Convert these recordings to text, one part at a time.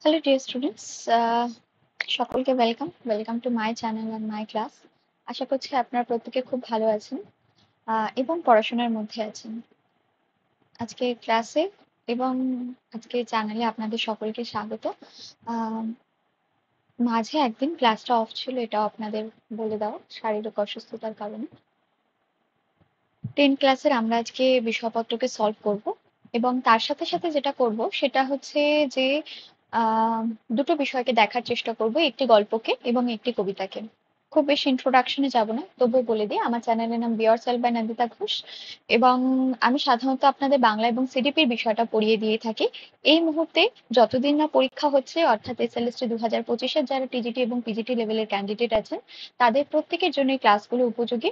Hello, dear students. সকলকে welcome to my channel and my class. আশা করছি আপনারা প্রত্যেকে খুব ভালো আছেন এবং পড়াশোনার মধ্যে আছেন। আজকে ক্লাসে এবং আজকে চ্যানেলে আপনাদের সকলকে স্বাগত। আহ, মাঝে একদিন ক্লাসটা অফ ছিল, এটাও আপনাদের বলে দাও, শারীরিক অসুস্থতার কারণে। 10 ক্লাসের আমরা আজকে বিষয়পত্রকে সলভ করব এবং তার সাথে সাথে যেটা করব সেটা হচ্ছে যে আহ, দুটো বিষয়কে দেখার চেষ্টা করব, একটি গল্পকে এবং একটি কবিতাকে। খুব বেশি ইন্ট্রোডাকশনে যাব না, তবুও বলে দিই আমার চ্যানেলের নাম be self by Nandita Ghosh এবং আমি সাধারণত আপনাদের বাংলা এবং সিডিপির বিষয়টা পড়িয়ে দিয়ে থাকি। এই মুহূর্তে যতদিন না পরীক্ষা হচ্ছে, অর্থাৎ এসএলএসটি 2025-এর যারা টিজিটি এবং পিজিটি লেভেলের ক্যান্ডিডেট আছেন তাদের প্রত্যেকের জন্য এই ক্লাসগুলো উপযোগী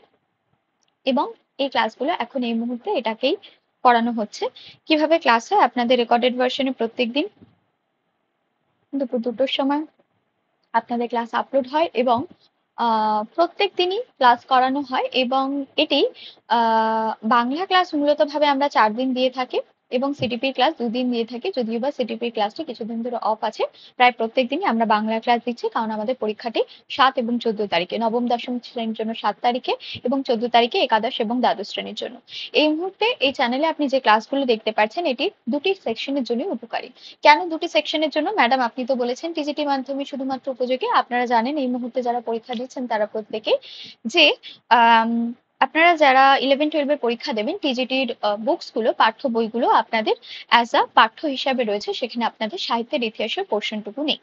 এবং এই ক্লাসগুলো এখন এই মুহূর্তে এটাকেই করানো হচ্ছে। কিভাবে ক্লাস হয়, আপনাদের রেকর্ডেড ভার্সনে প্রত্যেকদিন দুপুর 2টোর সময় আপনাদের ক্লাস আপলোড হয় এবং প্রত্যেক দিনই ক্লাস করানো হয় এবং এটি বাংলা ক্লাস মূলত ভাবে আমরা 4 দিন দিয়ে থাকি এবং সিডিপির ক্লাস 2 দিন দিয়ে থাকি, যদিও বা সিডিপির ক্লাসটি কিছুদিন ধরে অফ আছে। প্রায় প্রত্যেক দিনই আমরা বাংলা ক্লাস দিচ্ছি, কারণ আমাদের পরীক্ষাটি 7 এবং 14 তারিখে, নবম দশম শ্রেণীর জন্য 7 তারিখে এবং 14 তারিখে একাদশ এবং দ্বাদশ শ্রেণীর জন্য। এই মুহূর্তে এই চ্যানেলে আপনি যে ক্লাসগুলো দেখতে পাচ্ছেন এটি দুটি সেকশনের জন্য উপকারী। কেন দুটি সেকশনের জন্য ম্যাডাম? আপনি তো বলেছেন টিজিটি মাধ্যমে শুধুমাত্র উপযোগী। আপনারা জানেন এই মুহূর্তে যারা পরীক্ষা দিচ্ছেন তারা প্রত্যেকেই যে আম, আপনারা যারা 11-12 এর পরীক্ষা দেবেন, টিজিটির বুকস গুলো, পাঠ্য বইগুলো আপনাদের অ্যাজ আ পাঠ্য হিসাবে রয়েছে, সেখানে আপনাদের সাহিত্যের ইতিহাসের পোর্শনটুকু নেই।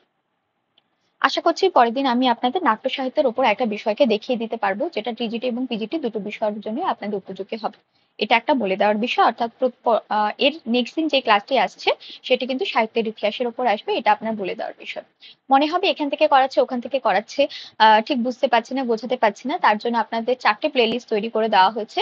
আশা করছি পরের দিন আমি আপনাদের নাট্য সাহিত্যের উপর একটা বিষয়কে দেখিয়ে দিতে পারবো, যেটা টিজিটি এবং পিজিটি দুটো বিষয়ের জন্য আপনাদের উপযোগী হবে। এটা একটা বলে দেওয়ার বিষয়, অর্থাৎ এর নেক্সট দিন যে ক্লাসটি আসছে সেটি কিন্তু সাহিত্যের ইতিহাসের উপর আসবে, এটা আপনার বলে দেওয়ার বিষয়। মনে হবে এখান থেকে করাচ্ছে ওখান থেকে করাচ্ছে, ঠিক বুঝতে পারছি না, বোঝাতে পারছি না, তার জন্য আপনাদের 4টে প্লেলিস্ট তৈরি করে দেওয়া হয়েছে।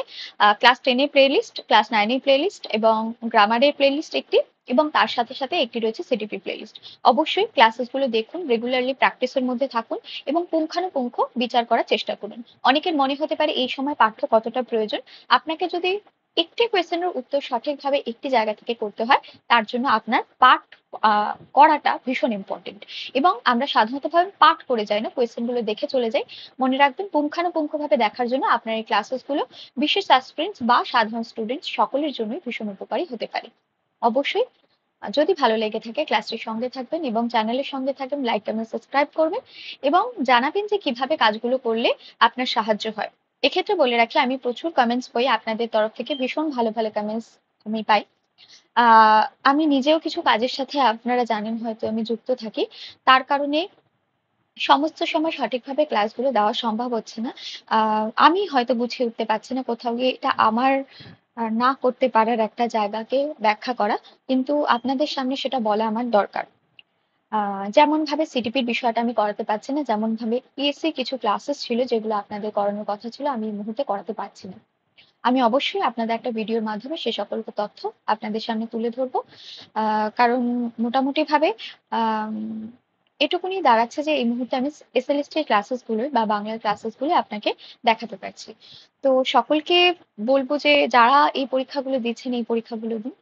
ক্লাস 10-এর প্লেলিস্ট, ক্লাস 9-এর প্লেলিস্ট এবং গ্রামারের প্লেলিস্ট একটি, এবং তার সাথে সাথে একটি রয়েছে সিডিপি প্লেলিস্ট। অবশ্যই ক্লাসেসগুলো দেখুন, রেগুলারলি প্র্যাকটিসের মধ্যে থাকুন এবং পুঙ্খানুপুঙ্খ বিচার করার চেষ্টা করুন। অনেকের মনে হতে পারে এই সময় পাঠ্য কতটা প্রয়োজন। আপনাকে যদি একটি কোয়েশ্চেনের উত্তর সঠিকভাবে একটি জায়গা থেকে করতে হয়, তার জন্য আপনার পাঠ করাটা ভীষণ ইম্পর্টেন্ট। এবং আমরা সাধারণতভাবে পাঠ করে যাই না, কোয়েশ্চেনগুলো দেখে চলে যাই। মনে রাখবেন পুঙ্খানুপুঙ্খভাবে দেখার জন্য আপনার এই ক্লাসেসগুলো বিশেষ অ্যাসপিরেন্টস বা সাধারণ স্টুডেন্টস সকলের জন্যই ভীষণ উপকারী হতে পারে। অবশ্যই যদি ভালো লেগে থাকে ক্লাসটির সঙ্গে থাকবেন এবং চ্যানেলের সঙ্গে থাকবেন, লাইক কমেন্ট সাবস্ক্রাইব করবেন এবং জানাবেন যে কিভাবে কাজগুলো করলে আপনার সাহায্য হয়। এক্ষেত্রে বলে রাখি, আমি প্রচুর কমেন্টস পাই আপনাদের তরফ থেকে, ভীষণ ভালো ভালো কমেন্টস আমি পাই। আমি নিজেও কিছু কাজের সাথে, আপনারা জানেন হয়তো, আমি যুক্ত থাকি। তার কারণে সমস্ত সময় সঠিকভাবে ক্লাসগুলো দেওয়া সম্ভব হচ্ছে না। আমি হয়তো গুছিয়ে উঠতে পারছি না, কোথাও গিয়ে এটা আমার না করতে পারার একটা জায়গাকে ব্যাখ্যা করা, কিন্তু আপনাদের সামনে সেটা বলা আমার দরকার। যেমন ভাবে সিটিপির বিষয়টা আমি করাতে পারছি না, যেমন ভাবে পিএসসি কিছু ক্লাসেস ছিল যেগুলো আপনাদের করানোর কথা ছিল, আমি এই মুহূর্তে করাতে পারছি না। আমি অবশ্যই আপনাদের একটা ভিডিওর মাধ্যমে সে সকল তথ্য আপনাদের সামনে তুলে ধরবো। কারণ মোটামুটি ভাবে এটুকুনি দাঁড়াচ্ছে যে এই মুহূর্তে আমি এসএলএসটি ক্লাসেস গুলো বা বাংলার ক্লাসেস গুলো আপনাকে দেখাতে পারছি। তো সকলকে বলবো যে যারা এই পরীক্ষাগুলো দিচ্ছেন, এই পরীক্ষাগুলো দিন।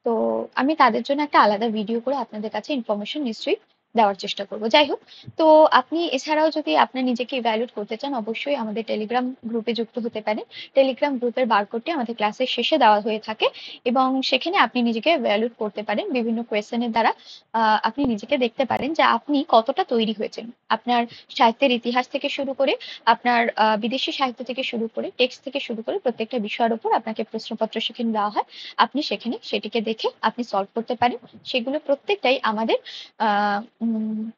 তো আমি তাদের জন্য একটা আলাদা ভিডিও করে আপনাদের কাছে ইনফরমেশন নিশ্চয়ই দেওয়ার চেষ্টা করব। যাই হোক, তো আপনি এছাড়াও যদি আপনার নিজেকে ইভ্যালুয়েট করতে চান, অবশ্যই আমাদের টেলিগ্রাম গ্রুপে যুক্ত হতে পারেন। টেলিগ্রাম গ্রুপের বারকোডটি আমাদের ক্লাসের শেষে দেওয়া হয়ে থাকে এবং সেখানে আপনি নিজেকে ইভ্যালুয়েট করতে পারেন বিভিন্ন কোয়েশ্চেনের দ্বারা। আপনি নিজেকে দেখতে পারেন যে আপনি কতটা তৈরি হয়েছেন। আপনার সাহিত্যের ইতিহাস থেকে শুরু করে, আপনার বিদেশি সাহিত্য থেকে শুরু করে, টেক্সট থেকে শুরু করে প্রত্যেকটা বিষয়ের উপর আপনাকে প্রশ্নপত্র সেখানে দেওয়া হয়। আপনি সেখানে সেটিকে দেখে আপনি সলভ করতে পারেন। সেগুলো প্রত্যেকটাই আমাদের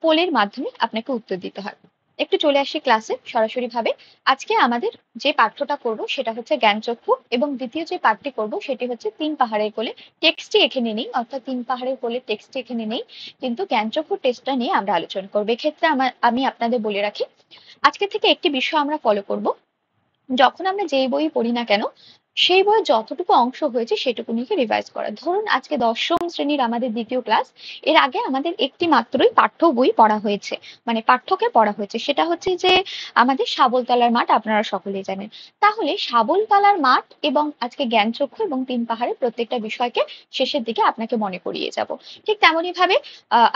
পোলের মাধ্যমে আপনাকে উত্তর দিতে হয়। একটু চলে আসি ক্লাসে সরাসরি ভাবে। আজকে আমাদের যে পাঠ্যটা করব সেটা হচ্ছে জ্ঞানচক্ষু এবং দ্বিতীয় যে পাঠটি করব সেটি হচ্ছে 3 পাহাড়ের কোলে। টেক্সটই এখানে নেই, অর্থাৎ 3 পাহাড়ের কোলে টেক্সটই এখানে নেই, কিন্তু জ্ঞানচক্ষু টেস্টটা নিয়ে আমরা আলোচনা করবো। এক্ষেত্রে আমি আপনাদের বলে রাখি, আজকে থেকে একটি বিষয় আমরা ফলো করব। যখন আমরা যেই বই পড়ি না কেন, সেই বইয়ের যতটুকু অংশ হয়েছে সেটুকুনিকে রিভাইজ করা। ধরুন আজকে দশম শ্রেণীর আমাদের দ্বিতীয় ক্লাস, এর আগে আমাদের একটি মাত্রই পাঠ্য বই পড়া হয়েছে, মানে পাঠ্যকে পড়া হয়েছে, সেটা হচ্ছে যে আমাদের শাবলতলার মাঠ, আপনারা সকলেই জানেন। তাহলে শাবলতলার মাঠ এবং আজকে জ্ঞানচক্ষু এবং তিন পাহাড়ের প্রত্যেকটা বিষয়কে শেষের দিকে আপনাকে মনে করিয়ে যাব। ঠিক তেমনই ভাবে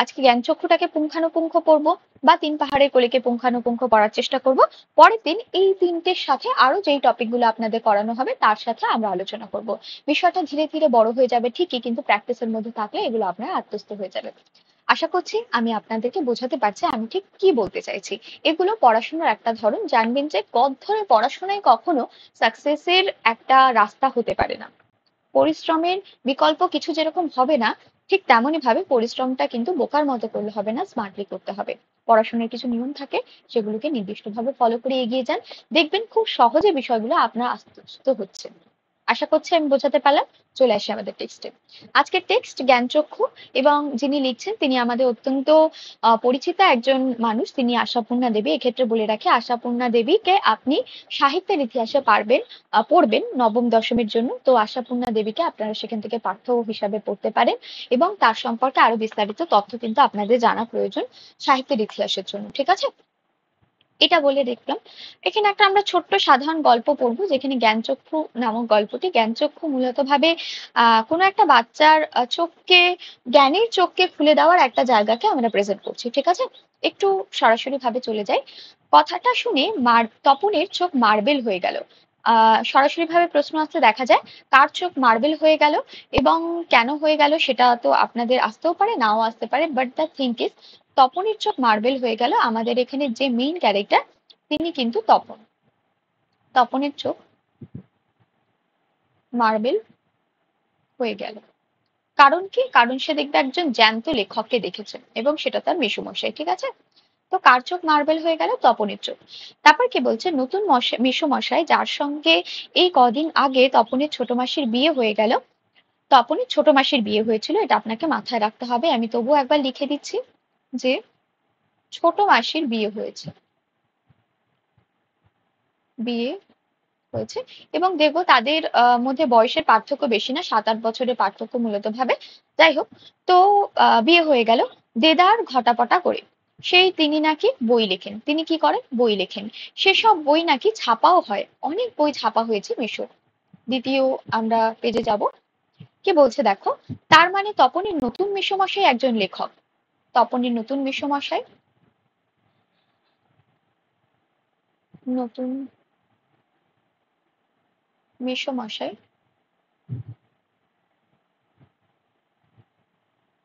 আজকে জ্ঞানচক্ষুটাকে পুঙ্খানুপুঙ্খ পড়বো বা তিন পাহাড়ের কলিকে পুঙ্খানুপুঙ্খ পড়ার চেষ্টা করব। পরের দিন এই তিনটের সাথে আরো যেই টপিকগুলো আপনাদের করানো হবে তার সাথে আমরা আলোচনা করব। বিষয়টা ধীরে ধীরে বড় হয়ে যাবে ঠিকই, কিন্তু প্র্যাকটিসের মধ্যে থাকলে এগুলো আপনার আত্মস্থ হয়ে যাবে। আশা করছি আমি আপনাদেরকে বোঝাতে পারছি আমি ঠিক কি বলতে চাইছি। এগুলো পড়াশোনার একটা ধরন। জানবেন যে পথ ধরে পড়াশোনায় কখনো সাকসেসের একটা রাস্তা হতে পারে না। পরিশ্রমের বিকল্প কিছু যেরকম হবে না, ঠিক তেমনই ভাবে পরিশ্রমটা কিন্তু বোকার মতো করলে হবে না, স্মার্টলি করতে হবে। পড়াশোনার কিছু নিয়ম থাকে, সেগুলোকে নির্দিষ্টভাবে ফলো করে এগিয়ে যান, দেখবেন খুব সহজে বিষয়গুলো আপনার আত্মস্থ হচ্ছে। আশা করছি আমি বোঝাতে পারলাম। চলে আসি আমাদের টেক্সটে। আজকের টেক্সট জ্ঞানচক্ষু, এবং যিনি লিখছেন তিনি আমাদের অত্যন্ত পরিচিতা একজন মানুষ, তিনি আশাপূর্ণা দেবী। এক্ষেত্রে বলে রাখি, আশাপূর্ণা দেবীকে আপনি সাহিত্যের ইতিহাসে পড়বেন নবম দশমের জন্য। তো আশাপূর্ণা দেবীকে আপনারা সেখান থেকে পাঠ্য হিসাবে পড়তে পারেন, এবং তার সম্পর্কে আরো বিস্তারিত তথ্য কিন্তু আপনাদের জানা প্রয়োজন সাহিত্যের ইতিহাসের জন্য। ঠিক আছে, এটা বলে দেখলাম। এখানে একটা আমরা ছোট্ট সাধারণ গল্প পড়বো, যেখানে জ্ঞানচক্ষু নামক গল্পটি, জ্ঞানচক্ষু মূলত ভাবে কোনো একটা বাচ্চার চোখকে, জ্ঞানের চোখকে খুলে দেওয়ার একটা জায়গাকে আমরা প্রেজেন্ট করছি। ঠিক আছে, একটু সরাসরি ভাবে চলে যাই। কথাটা শুনে তপনের চোখ মার্বেল হয়ে গেল। সরাসরি ভাবে প্রশ্ন আসতে দেখা যায়, কার চোখ মার্বেল হয়ে গেল এবং কেন হয়ে গেল সেটা তো আপনাদের আসতেও পারে, নাও আসতে পারে, বাট দ্য থিঙ্ক ইজ তপনের চোখ মার্বেল হয়ে গেল। আমাদের এখানে যে মেইন ক্যারেক্টার তিনি কিন্তু তপন। তপনের চোখ মার্বেল হয়ে গেল। কারণ কি? কারণ সে দেখবে একজন জ্যান্ত লেখককে দেখেছে, এবং সেটা তার মেসোমশাই। ঠিক আছে, তো কার চোখ মার্বেল হয়ে গেল? তপনের চোখ। তারপর কি বলছে, নতুন মেসোমশাই যার সঙ্গে এই কদিন আগে তপনের ছোট মাসির বিয়ে হয়ে গেল, তপনের ছোট মাসির বিয়ে হয়েছিল, এটা আপনাকে মাথায় রাখতে হবে। আমি তবুও একবার লিখে দিচ্ছি যে ছোট মাসির বিয়ে হয়েছে, বিয়ে হয়েছে, এবং দেখবো তাদের মধ্যে বয়সের পার্থক্য বেশি না, 7-8 বছরের পার্থক্য মূলত ভাবে। যাই হোক, তো বিয়ে হয়ে গেল দেদার ঘটাপটা করে। তিনি নাকি বই লেখেন। তিনি কি করেন? বই লেখেন। সেসব বই নাকি ছাপাও হয়, অনেক বই ছাপা হয়েছে মিশর। দ্বিতীয় আমরা পেজে যাব। কি বলছে দেখো, তার মানে তপনের নতুন মেসোমশাই একজন লেখক। তপনের নতুন মেসোমশাই, নতুন মেসোমশাই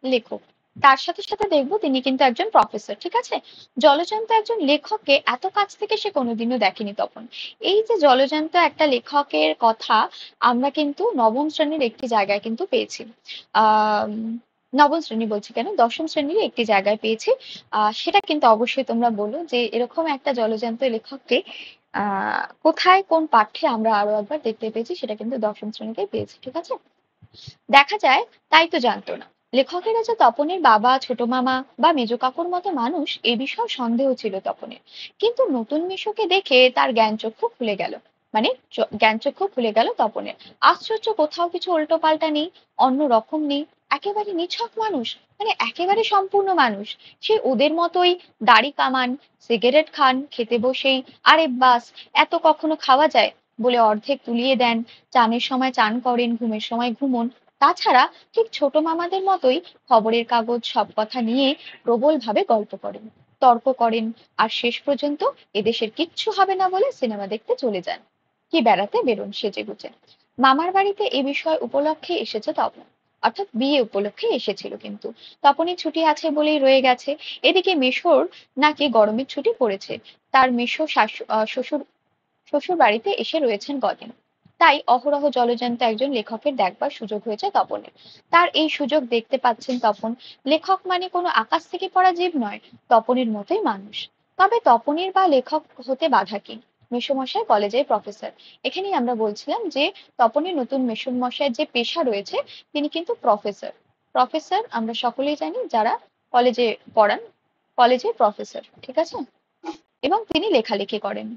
লেখক। তার সাথে সাথে দেখবো তিনি কিন্তু একজন প্রফেসর। ঠিক আছে, জলজান্ত একজন লেখককে এত কাছ থেকে সে কোনোদিনও দেখেনি তপন। এই যে জলজান্ত একটা লেখকের কথা আমরা কিন্তু নবম শ্রেণীর একটি জায়গায় কিন্তু পেয়েছি। আহ নবম শ্রেণী বলছি কেন, দশম শ্রেণীর একটি জায়গায় পেয়েছি। সেটা কিন্তু অবশ্যই তোমরা বলো যে এরকম একটা জলজান্ত লেখককে কোথায় কোন পাঠ্যে আমরা আরো একবার দেখতে পেয়েছি, সেটা কিন্তু দশম শ্রেণীতে পেয়েছি। ঠিক আছে, দেখা যায় তাই তো জানতো না। লেখকেরা যে তপনের বাবা, ছোট মামা বা মেজ কাকুর মতো মানুষ এ বিষয়ে সন্দেহ ছিল তপনের। কিন্তু নতুন মিশুকে দেখে তার জ্ঞানচক্ষু খুলে গেল, মানে জ্ঞানচক্ষু খুলে গেল তপনের। আশ্চর্য, কোথাও কিছু উল্টো পাল্টা নেই, অন্য রকম নেই, একেবারে নিছক মানুষ, মানে একেবারে সম্পূর্ণ মানুষ। সে ওদের মতোই দাড়ি কামান, সিগারেট খান খেতে বসেই, আরে বাস, এত কখনো খাওয়া যায় বলে অর্ধেক তুলিয়ে দেন, চানের সময় চান করেন, ঘুমের সময় ঘুমোন। তাছাড়া ঠিক ছোট মামাদের মতোই খবরের কাগজ সব কথা নিয়ে প্রবলভাবে গল্প করেন, তর্ক করেন, আর শেষ পর্যন্ত এদেশের কিচ্ছু হবে না বলে সিনেমা দেখতে চলে যান, কি বেড়াতে বেরোন সেজেগুজে। মামার বাড়িতে এ বিষয় উপলক্ষে এসেছে তপন, অর্থাৎ বিয়ে উপলক্ষে এসেছিল, কিন্তু তপনই ছুটি আছে বলেই রয়ে গেছে। এদিকে মেশোর নাকি গরমের ছুটি পড়েছে, তার মেশো শ্বশুর শ্বশুর বাড়িতে এসে রয়েছেন কদিন। তাই অহরহ জলজান্ত একজন লেখকের দেখবার সুযোগ হয়েছে তপনের। তার এই সুযোগ দেখতে পাচ্ছেন তপন। লেখক মানে কোনো আকাশ থেকে পড়া জীব নয়, তপনের মতোই মানুষ। তবে তপনের বা লেখক হতে বাধা কি? মেসোমশাই কলেজের প্রফেসর। এখানেই আমরা বলছিলাম যে তপনের নতুন মেসোমশাইয়ের যে পেশা রয়েছে, তিনি কিন্তু প্রফেসর। প্রফেসর আমরা সকলেই জানি, যারা কলেজে পড়ান, কলেজের প্রফেসর। ঠিক আছে, এবং তিনি লেখালেখি করেন।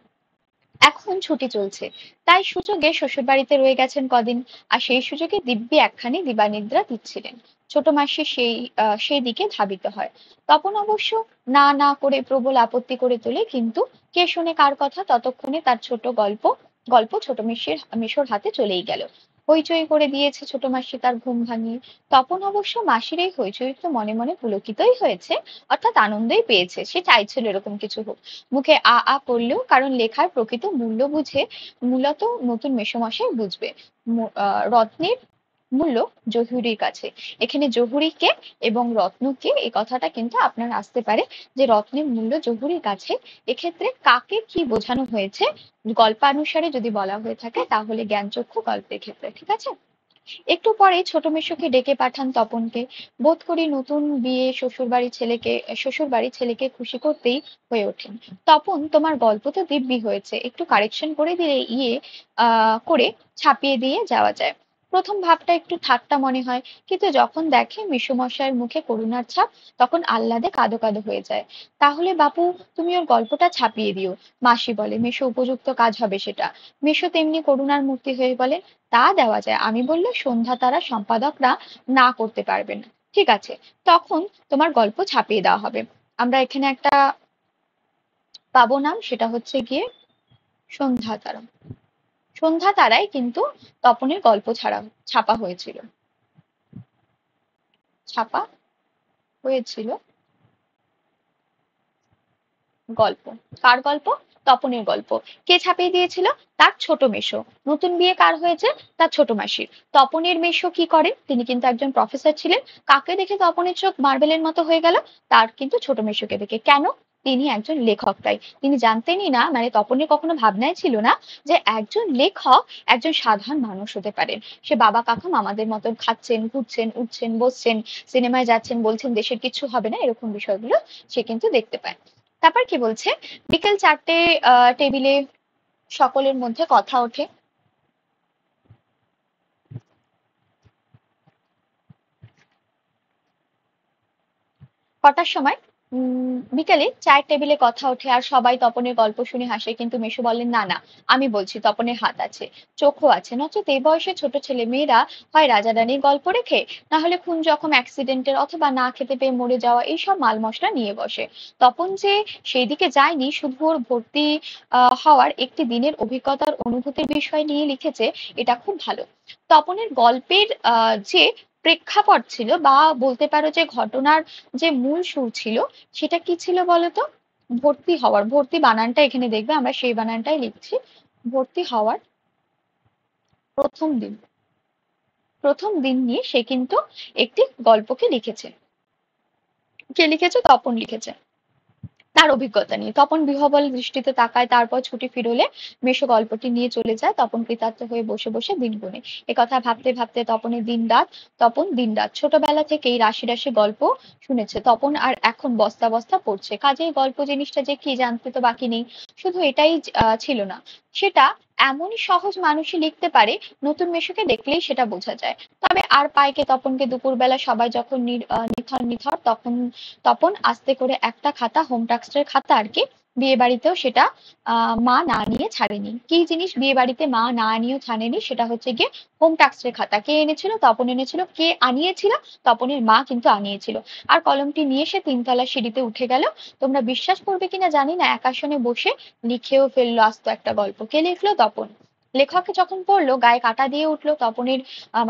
এখন ছুটি চলছে, তাই সুযোগে শ্বশুরবাড়িতে রয়ে গেছেন কদিন। আর সেই সুযোগে দিব্যি একখানি দিবানিদ্রা দিচ্ছিলেন। ছোট মাসি সেই দিকে ধাবিত হয়। তপন অবশ্য না না করে প্রবল আপত্তি করে তোলে, কিন্তু কে শোনে কার কথা। ততক্ষণে তার ছোট গল্প গল্প ছোট মেশোর হাতে চলেই গেল। হইচই করে দিয়েছে ছোট মাসি তার ঘুম ভাঙিয়ে। তপন অবশ্য মাসির এই হইচই তো মনে মনে পুলকিতই হয়েছে, অর্থাৎ আনন্দই পেয়েছে। সে চাইছিল এরকম কিছু হোক, মুখে আ আ করলেও, কারণ লেখার প্রকৃত মূল্য বুঝে মূলত নতুন মেসোমশাই বুঝবে। রত্নের মূল্য জহুরির কাছে। এখানে জহুরিকে এবং রত্নকে, এই কথাটা কিন্তু আপনার আসতে পারে যে রত্নের মূল্য জহুরির কাছে। এক্ষেত্রে কাকে কি বোঝানো হয়েছে গল্পানুসারে যদি বলা হয়ে থাকে তাহলে জ্ঞানচক্ষু গল্পের ক্ষেত্রে, ঠিক আছে। একটু পরে ছোট মেসোকে ডেকে পাঠান তপনকে। বোধ করি নতুন বিয়ে শ্বশুরবাড়ির ছেলেকে খুশি করতেই হয়ে ওঠেন। তপন, তোমার গল্প তো দিব্যি হয়েছে, একটু কারেকশন করে দিলে করে ছাপিয়ে দিয়ে যাওয়া যায়। প্রথম ভাবটা একটু ঠাট্টা মনে হয়, কিন্তু যখন দেখে মেসোমশাইয়ের মুখে করুণার ছাপ, তখন আহ্লাদে কাঁদো কাঁদো হয়ে যায়। তাহলে বাপু, তুমি ওর গল্পটা ছাপিয়ে দিও। মাসি বলে, মেসো উপযুক্ত কাজ হবে সেটা। মেসো তেমনি করুণার মূর্তি হয়ে বলে, তা দেওয়া যায়। আমি বললে সন্ধ্যা তারা সম্পাদকরা না করতে পারবে না। ঠিক আছে, তখন তোমার গল্প ছাপিয়ে দেওয়া হবে। আমরা এখানে একটা পাবো নাম, সেটা হচ্ছে গিয়ে সন্ধ্যা তারা। সন্ধ্যা তারাই কিন্তু তপনের গল্প ছাপা হয়েছিল। ছাপা হয়েছিল গল্প। কার গল্প? তপনের গল্প। কে ছাপিয়ে দিয়েছিল? তার ছোট মেশো। নতুন বিয়ে কার হয়েছে? তার ছোট মাসির। তপনের মেশো কি করেন? তিনি কিন্তু একজন প্রফেসর ছিলেন। কাকে দেখে তপনের চোখ মার্বেলের মতো হয়ে গেল? তার কিন্তু ছোট মেশোকে দেখে। কেন? তিনি একজন লেখক, তাই। তিনি জানতেনই না, মানে তপনের কখনো ভাবনাই ছিল না যে একজন লেখক একজন সাধারণ মানুষ হতে পারেন। সে বাবা কাকা মামাদের মতন খাচ্ছেন, ঘুরছেন, উঠছেন, বসছেন, সিনেমায় যাচ্ছেন, বলছেন দেশের কিছু হবে না, এরকম বিষয়গুলো সে কিন্তু দেখতে পায়। তারপর কি বলছে? বিকেল 4টে টেবিলে সকলের মধ্যে কথা ওঠে। কটার সময়? বিকেলে চায়ের টেবিলে কথা ওঠে আর সবাই তপনের গল্প শুনে হাসে, কিন্তু মেশো বলেন, না না, আমি বলছি। তপনের হাত আছে, চোখও আছে, নচেত এই বয়সে ছোট ছেলে মেয়েরা হয় রাজা রানীর গল্প রেখে, না হলে খুন জখম অ্যাক্সিডেন্টের অথবা না খেতে পেয়ে মরে যাওয়া এইসব মাল মশলা নিয়ে বসে। তপন যে সেই দিকে যায়নি, শুধু ওর ভর্তি হওয়ার একটি দিনের অভিজ্ঞতার অনুভূতির বিষয় নিয়ে লিখেছে, এটা খুব ভালো। তপনের গল্পের যে প্রেক্ষাপট ছিল, বা বলতে পারো যে ঘটনার যে মূল সুর ছিল, সেটা কি ছিল বলতো? ভর্তি হওয়ার। ভর্তি বানানটা এখানে দেখবে, আমরা সেই বানানটাই লিখছি। ভর্তি হওয়ার প্রথম দিন। প্রথম দিন নিয়ে সে কিন্তু একটি গল্পকে লিখেছে। কে লিখেছে? তপন লিখেছে। তার অভিজ্ঞতা নিয়ে। তপন বিহ্বল দৃষ্টিতে তাকায়, তারপর ছুটি ফিরলে মেশো গল্পটি নিয়ে চলে যায়। তপন কৃতার্থ হয়ে বসে বসে দিন গুনে। কথা ভাবতে ভাবতে তপন দিন রাত ছোটবেলা থেকেই রাশি রাশি গল্প শুনেছে তপন, আর এখন বস্তা বস্তা পড়ছে। কাজেই গল্প জিনিসটা যে কি জানতে তো বাকি নেই। শুধু এটাই ছিল না, সেটা এমনই সহজ মানুষই লিখতে পারে, নতুন মেশোকে দেখলেই সেটা বোঝা যায়। তবে আর পাইকে তপনকে দুপুরবেলা সবাই যখন নিথর নিথর, তপন আস্তে করে একটা খাতা, হোম টাস্কের খাতা আর কি, বিয়ে বাড়িতেও সেটা মা না নিয়ে ছাড়েনি। কি জিনিস বিয়ে বাড়িতে মা না নিয়েও ছাড়েনি? সেটা হচ্ছে গিয়ে হোম টাস্কের খাতা। কে এনেছিল? তপন এনেছিল। কে আনিয়েছিল? তপনের মা কিন্তু আনিয়েছিল। আর কলমটি নিয়ে সে তিনতলা সিঁড়িতে উঠে গেল। তোমরা বিশ্বাস করবে কিনা জানি না, এক আসনে বসে লিখেও ফেললো আস্ত একটা গল্প। কে লিখলো? তপন। লেখক যখন পড়লো, গায়ে কাঁটা দিয়ে উঠলো তপনের,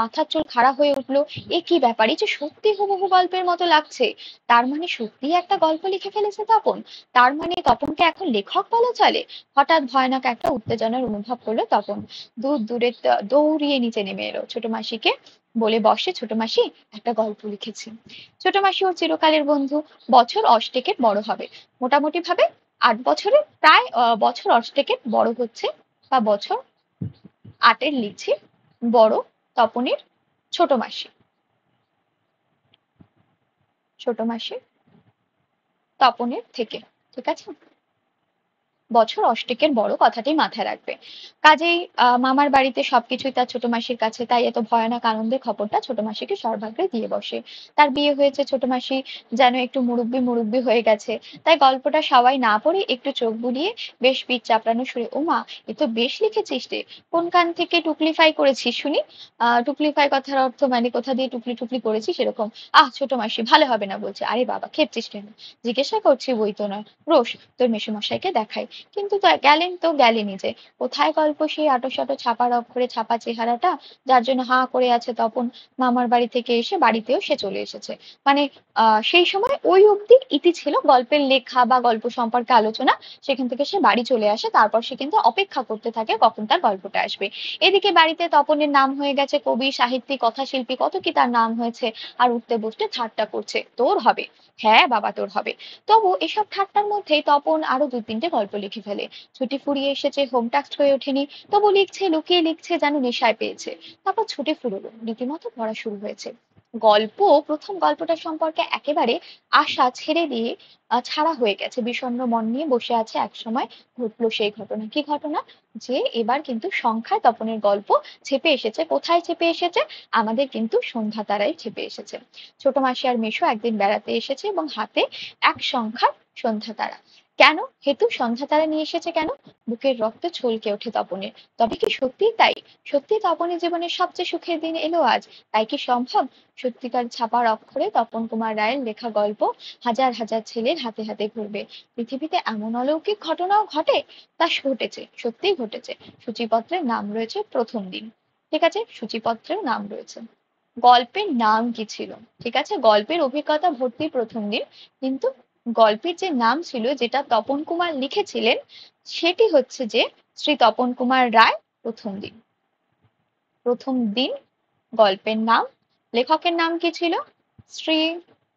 মাথার চুল খাড়া হয়ে উঠলো। এ কি ব্যাপার, এই যে সত্যি হুবহু গল্পের মতো লাগছে। তার মানে সত্যিই একটা গল্প লিখে ফেলেছে তপন। তার মানে তপনকে এখন লেখক বলা চলে। হঠাৎ ভয়ানক একটা উত্তেজনার অনুভব করলো তপন। দূরে দৌড়িয়ে নিচে নেমে এলো, ছোট মাসিকে বলে বসে, ছোট মাসি, একটা গল্প লিখেছি। ছোট মাসি ওর চিরকালের বন্ধু। বছর অষ্টেকের বড় হবে, মোটামুটি ভাবে 8 বছরে, প্রায় বছর অষ্টেকের বড় হচ্ছে, বা বছর 8-এর লিখছি। বড় তপনের ছোট মাসি। ছোট মাসি তপনের থেকে, ঠিক আছে। বছর অষ্টিকের বড়, কথাটি মাথায় রাখবে। কাজেই মামার বাড়িতে সবকিছুই তার ছোট মাসির কাছে, তাই এত ভয়ানক আনন্দের খবরটা ছোট মাসিকে সর্বাগ্রে দিয়ে বসে। তার বিয়ে হয়েছে, ছোট মাসি যেন একটু মুরব্বি মুরব্বি হয়ে গেছে। তাই গল্পটা সবাই না পড়ে একটু চোখ বুলিয়ে বেশ পিঠ চাপড়ানো সুরে, ওমা, এ তো বেশ লিখেছিস রে, কোন কান থেকে টুকলিফাই করেছিস শুনি? টুকলিফাই কথার অর্থ মানে কোথা দিয়ে টুকলি টুকলি করেছিস এরকম। ছোট মাসি, ভালো হবে না বলছে। আরে বাবা, খেপছিস কেন? জিজ্ঞাসা করছি, বই তো নয়। রোষ, তোর মেসোমশাইকে দেখাই। কিন্তু গেলেন তো গেলেনই যে। কোথায় গল্প সেই আঁটোসাঁটো ছাপার অক্ষরে ছাপা চেহারাটা, যার জন্য হাঁ করে আছে তপন। মামার বাড়ি থেকে এসে বাড়িতেও সে চলে এসেছে। মানে সেই সময় ওই অবধি ইতি ছিল গল্পের লেখা বা গল্প সম্পর্কে আলোচনা। সেখান থেকে সে বাড়ি চলে আসে, তারপর সে কিন্তু অপেক্ষা করতে থাকে কখন তার গল্পটা আসবে। এদিকে বাড়িতে তপনের নাম হয়ে গেছে কবি, সাহিত্যিক, কথাশিল্পী, কত কি তার নাম হয়েছে। আর উঠতে বসতে ঠাট্টা করছে, তোর হবে। হ্যাঁ বাবা, তোর হবে। তবু এসব ঠাট্টার মধ্যেই তপন আরো দু তিনটে গল্প লিখে ফেলে। ছুটি ফুরিয়ে এসেছে, হোম টাস্ক হয়ে ওঠেনি, তবু লিখছে, লুকিয়ে লিখছে, যেন নেশায় পেয়েছে। তারপর ছুটি ফুরলো, রীতিমতো পড়া শুরু হয়েছে। গল্প, প্রথম গল্পটা সম্পর্কে একেবারে আশা ছেড়ে দিয়ে ছাড়া হয়ে গেছে, বিষণ্ণ মন নিয়ে বসে আছে। একসময় ঘটলো সেই ঘটনা। কি ঘটনা? যে এবার কিন্তু সংখ্যায় তপনের গল্প চেপে এসেছে। কোথায় চেপে এসেছে? আমাদের কিন্তু সন্ধ্যা তারাই চেপে এসেছে। ছোট মাসি আর মেশো একদিন বেড়াতে এসেছে এবং হাতে এক সংখ্যার সন্ধ্যা তারা। কেন হেতু সন্ধ্যা তারা নিয়ে এসেছে কেন? বুকের রক্ত ছলকে ওঠে তপনের। তবে কি সত্যি তাই? সত্যি তপনের জীবনের সবচেয়ে সুখের দিন এলো আজ? তাই কি সম্ভব? সত্যিকার ছাপার অক্ষরে তপন কুমার রায়ের লেখা গল্প হাজার হাজার ছেলের হাতে হাতে ঘুরবে। পৃথিবীতে এমন অলৌকিক ঘটনাও ঘটে? তা ঘটেছে, সত্যিই ঘটেছে। সূচিপত্রের নাম রয়েছে প্রথম দিন। ঠিক আছে, সূচিপত্রেও নাম রয়েছে। গল্পের নাম কি ছিল? ঠিক আছে, গল্পের অভিজ্ঞতা ভর্তি প্রথম দিন। কিন্তু গল্পের যে নাম ছিল, যেটা তপন কুমার লিখেছিলেন, সেটি হচ্ছে যে শ্রী তপন কুমার রায় প্রথম দিন। প্রথম দিন গল্পের নাম। লেখকের নাম কি ছিল? শ্রী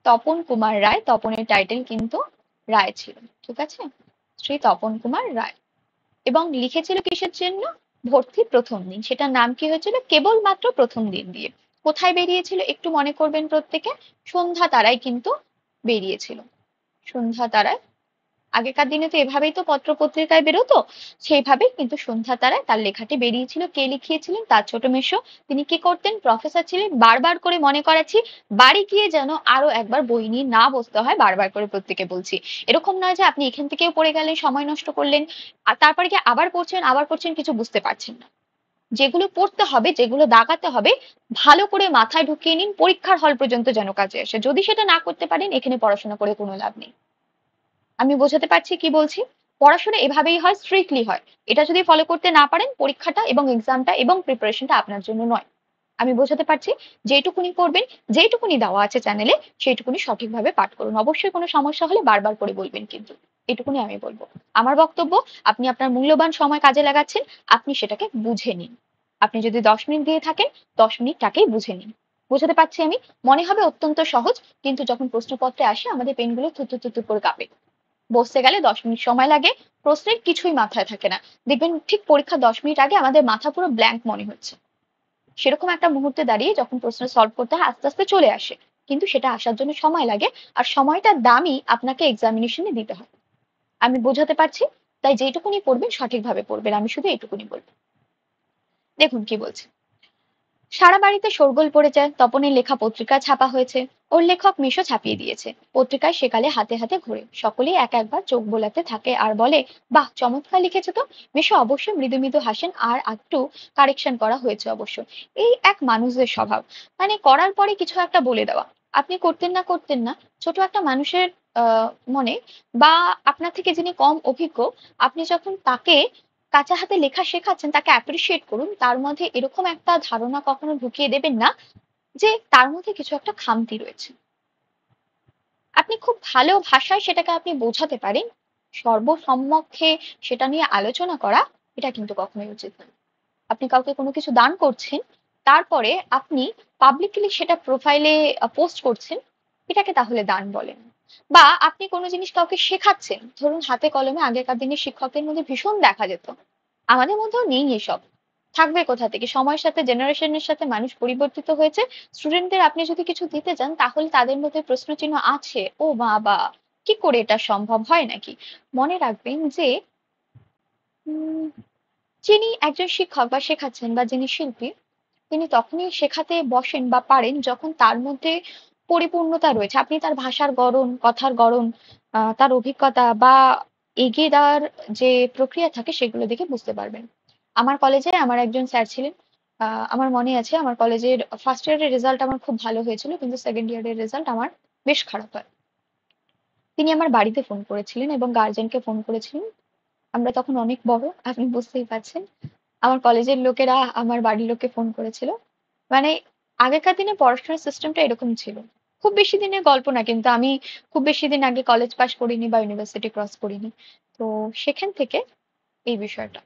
তপন কুমার রায়। তপনের টাইটেল কিন্তু রায় ছিল। ঠিক আছে, শ্রী তপন কুমার রায়। এবং লিখেছিল কিসের জন্য? ভর্তি প্রথম দিন। সেটার নাম কি হয়েছিল? কেবলমাত্র প্রথম দিন দিয়ে। কোথায় বেরিয়েছিল একটু মনে করবেন প্রত্যেকে? সন্ধ্যা তারায় কিন্তু বেরিয়েছিল। সন্ধ্যা তারায়। আগেকার দিনে তো এভাবেই তো পত্র পত্রিকায় বেরোতো, সেইভাবেই কিন্তু সন্ধ্যা তারায় তার লেখাটি বেরিয়েছিল। কে লিখিয়েছিলেন? তার ছোট মেশো। তিনি কি করতেন? প্রফেসর ছিলেন। বারবার করে মনে করাচ্ছি, বাড়ি গিয়ে যেন আরো একবার বই নিয়ে না বসতে হয়, বারবার করে প্রত্যেকে বলছি। এরকম নয় যে আপনি এখান থেকেও পড়ে গেলেন, সময় নষ্ট করলেন, আর তারপরে কি আবার পড়ছেন, কিছু বুঝতে পারছেন না। যেগুলো পড়তে হবে, যেগুলো দাগাতে হবে, ভালো করে মাথায় ঢুকিয়ে নিন, পরীক্ষার হল পর্যন্ত যেন কাজে আসে। যদি সেটা না করতে পারেন, এখানে পড়াশোনা করে কোনো লাভ নেই। আমি বোঝাতে পারছি কি বলছি? পড়াশোনা এভাবেই হয়, স্ট্রিক্টলি হয়। এটা যদি ফলো করতে না পারেন, পরীক্ষাটা এবং এক্সামটা এবং প্রিপারেশনটা আপনার জন্য নয়। আমি বোঝাতে পারছি? যেটুকুনি পড়বেন, যেটুকুনি দেওয়া আছে চ্যানেলে, সেইটুকুনি সঠিকভাবে পাঠ করুন। অবশ্যই কোনো সমস্যা হলে বারবার করে বলবেন কিন্তু। এটুকুনি আমি বলবো। আমার বক্তব্য, আপনি আপনার মূল্যবান সময় কাজে লাগাচ্ছেন, আপনি সেটাকে বুঝে নিন। আপনি যদি 10 মিনিট দিয়ে থাকেন, 10 মিনিটটাকেই বুঝে নিন। বোঝাতে পারছি আমি? মনে হবে অত্যন্ত সহজ, কিন্তু যখন প্রশ্নপত্রে আসে আমাদের পেনগুলো থুতু থুতু করে কাঁপে। বসতে গেলে 10 মিনিট সময় লাগে, প্রশ্নের কিছুই মাথায় থাকে না। দেখবেন ঠিক পরীক্ষা 10 মিনিট আগে আমাদের মাথা পুরো ব্ল্যাঙ্ক মনে হচ্ছে। সেরকম একটা মুহূর্তে দাঁড়িয়ে যখন প্রশ্ন সলভ করতে হয়, আস্তে আস্তে চলে আসে। কিন্তু সেটা আসার জন্য সময় লাগে, আর সময়টার দামই আপনাকে এক্সামিনেশনে দিতে হয়। আমি বোঝাতে পারছি? তাই যেটুকুনি পড়বেন সঠিকভাবে পড়বেন, আমি শুধু এইটুকুনি বলবো। দেখুন কি বলছে। সারা বাড়িতে শোরগোল পড়ে যায়। তপনের লেখা পত্রিকা ছাপা হয়েছে। ওর লেখক মিশো ছাপিয়ে দিয়েছে। পত্রিকায় সেকালে হাতে হাতে ঘোরে। সকলেই এক একবার চোখ বোলাতে থাকে আর বলে, বাহ, চমৎকার লিখেছে তো। মিশো অবশ্যই মৃদু মৃদু হাসেন, আর একটু কারেকশন করা হয়েছে অবশ্য। এই এক মানুষদের স্বভাব, মানে করার পরে কিছু একটা বলে দেওয়া। আপনি করতেন না করতেন না, ছোট একটা মানুষের মনে, বা আপনার থেকে যিনি কম অভিজ্ঞ, আপনি যখন তাকে কাঁচা হাতে লেখা শেখাচ্ছেন, তাকে অ্যাপ্রিসিয়েট করুন। তার মধ্যে এরকম একটা ধারণা কখনো ঢুকিয়ে দেবেন না যে তার মধ্যে কিছু একটা খামতি রয়েছে। আপনি খুব ভালো ভাষায় সেটাকে আপনি বোঝাতে পারেন, সর্বসম্মুখে সেটা নিয়ে আলোচনা করা, এটা কিন্তু কখনোই উচিত নয়। আপনি কাউকে কোনো কিছু দান করছেন, তারপরে আপনি পাবলিকলি সেটা প্রোফাইলে পোস্ট করছেন, এটাকে তাহলে দান বলেন। বা আপনি কোনো জিনিস কাউকে শেখাচ্ছেন, ধরুন হাতে কলমে, আগেকার দিনে শিক্ষকদের মধ্যে ভীষণ দেখা যেত, আমাদের মধ্যেও নেই এসব, থাকবে কোথা থেকে? সময়ের সাথে, জেনারেশনের সাথে মানুষ পরিবর্তিত হয়েছে। স্টুডেন্টদের আপনি যদি কিছু দিতে চান, তাহলে তাদের মধ্যে প্রশ্নচিহ্ন আছে, ও বাবা, কি করে এটা সম্ভব হয় নাকি? মনে রাখবেন যে উম, যিনি একজন শিক্ষক বা শেখাচ্ছেন বা যিনি শিল্পী, তিনি তখনই শেখাতে বসেন বা পারেন যখন তার মধ্যে পরিপূর্ণতা রয়েছে। আপনি তার ভাষার গড়ন, কথার গড়ন, তার অভিজ্ঞতা বা এগিয়ে দেওয়ার যে প্রক্রিয়া থাকে সেগুলো দেখে বুঝতে পারবেন। আমার কলেজে আমার একজন স্যার ছিলেন। আমার মনে আছে আমার কলেজের ফার্স্ট ইয়ারের রেজাল্ট আমার খুব ভালো হয়েছিল, কিন্তু সেকেন্ড ইয়ারের রেজাল্ট আমার বেশ খারাপ হয়। তিনি আমার বাড়িতে ফোন করেছিলেন এবং গার্জেনকে ফোন করেছিলেন। আমরা তখন অনেক বড়, আপনি বুঝতেই পারছেন। আমার কলেজের লোকেরা আমার বাড়ির লোককে ফোন করেছিল। মানে আগেকার দিনে পড়াশোনার সিস্টেমটা এরকম ছিল। খুব বেশি দিনের গল্প না, কিন্তু আমি খুব বেশি দিন আগে কলেজ পাশ করিনি বা ইউনিভার্সিটি ক্রস করিনি। তো সেখান থেকে এই বিষয়টা।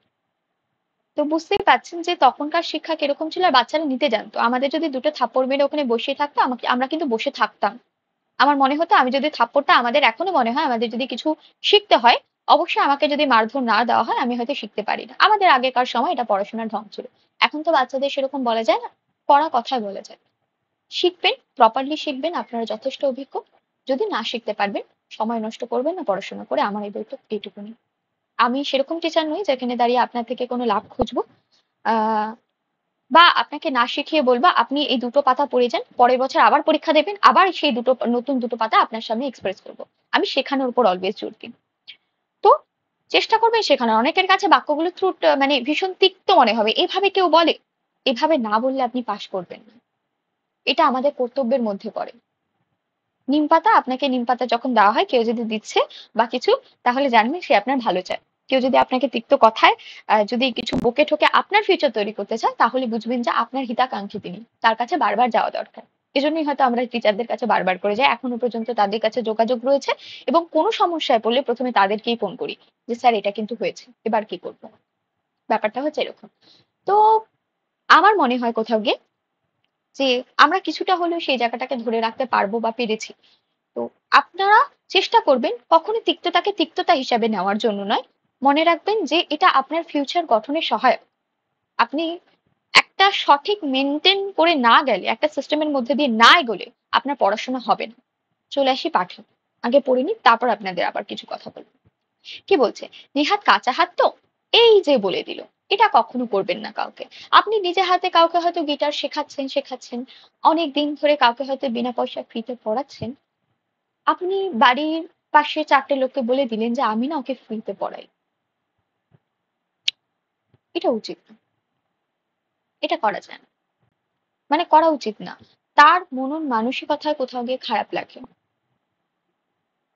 তো বুঝতেই পারছেন যে তখনকার শিক্ষা কিরকম ছিল আর বাচ্চারা নিতে জানতো। আমাদের যদি দুটো থাপ্পড় মেরে ওখানে বসিয়ে থাকতো, আমরা কিন্তু বসে থাকতাম। আমার মনে হতো আমি যদি থাপ্পড়টা, আমাদের এখনো মনে হয় আমাদের যদি কিছু শিখতে হয়, অবশ্যই আমাকে যদি মারধর না দেওয়া হয় আমি হয়তো শিখতে পারি না। আমাদের আগেকার সময় এটা পড়াশোনার ঢং ছিল। এখন তো বাচ্চাদের সেরকম বলা যায় না, কড়া কথায় বলা যায়। শিখবেন, প্রপারলি শিখবেন, আপনারা যথেষ্ট অভিজ্ঞ। যদি না শিখতে পারবেন, সময় নষ্ট করবেন না পড়াশোনা করে, আমার এই বইটা এইটুকুনি। আমি সেরকম টিচার নই যেখানে দাঁড়িয়ে আপনার থেকে কোনো লাভ খুঁজবো, আহ বা আপনাকে না শিখিয়ে বলবো আপনি এই দুটো পাতা পড়ে যান, পরের বছর আবার পরীক্ষা দেবেন, আবার সেই দুটো নতুন দুটো পাতা আপনার সামনে এক্সপ্রেস করবো। আমি শেখানোর উপর অলওয়েজ জোর দিই। তো চেষ্টা করবেন শেখানোর। অনেকের কাছে বাক্যগুলো মানে ভীষণ তিক্ত মনে হবে, এভাবে কেউ বলে, এভাবে না বললে আপনি পাশ করবেন না। এটা আমাদের কর্তব্যের মধ্যে পড়ে। নিম পাতা, আপনাকে নিম পাতা যখন দেওয়া হয় কেউ যদি দিচ্ছে বা কিছু, তাহলে জানবেন সে আপনার ভালো চায়। কেউ যদি আপনাকে তিক্ত কথায় যদি কিছু বকে ঠকে আপনার ফিউচার তৈরি করতে চায়, তাহলে বুঝবেন যে আপনার হিতাকাঙ্ক্ষী তিনি, তার কাছে বারবার যাওয়া দরকার। এজন্যই হয়তো আমরা টিচারদের কাছে বারবার করে যাই, এখনো পর্যন্ত তাদের কাছে যোগাযোগ রয়েছে। এবং কোনো সমস্যায় পড়লে প্রথমে তাদেরকেই ফোন করি যে স্যার এটা কিন্তু হয়েছে, এবার কি করবো। ব্যাপারটা হচ্ছে এরকম। তো আমার মনে হয় কোথাও গিয়ে যে আমরা কিছুটা হলেও সেই জায়গাটাকে ধরে রাখতে পারবো বা পেরেছি। তো আপনারা চেষ্টা করবেন কখনো তিক্ততাকে তিক্ততা হিসাবে নেওয়ার জন্য নয়। মনে রাখবেন যে এটা আপনার ফিউচার গঠনে সহায়ক। আপনি একটা সঠিক মেনটেন করে না গেলে, একটা সিস্টেমের মধ্যে দিয়ে না এগোলে আপনার পড়াশোনা হবে না। চলে আসি পাঠে। আগে পড়ে নিই, তারপর আপনাদের আবার কিছু কথা বলবো। কি বলছে? নিহাত কাঁচা হাত তো, এই যে বলে দিল। এটা কখনো করবেন না কাউকে। আপনি নিজে হাতে কাউকে হয়তো গিটার শেখাচ্ছেন, অনেক দিন ধরে কাউকে হয়তো বিনা পয়সা ফ্রিতে পড়াচ্ছেন। আপনি বাড়ির পাশে ৪ টে লোককে বলে দিলেন যে আমি না ওকে ফ্রিতে পড়াই। এটা উচিত না। এটা করা যায় না। মানে করা উচিত না। তার মনন মানসিকতায় কোথাও গিয়ে খারাপ লাগে।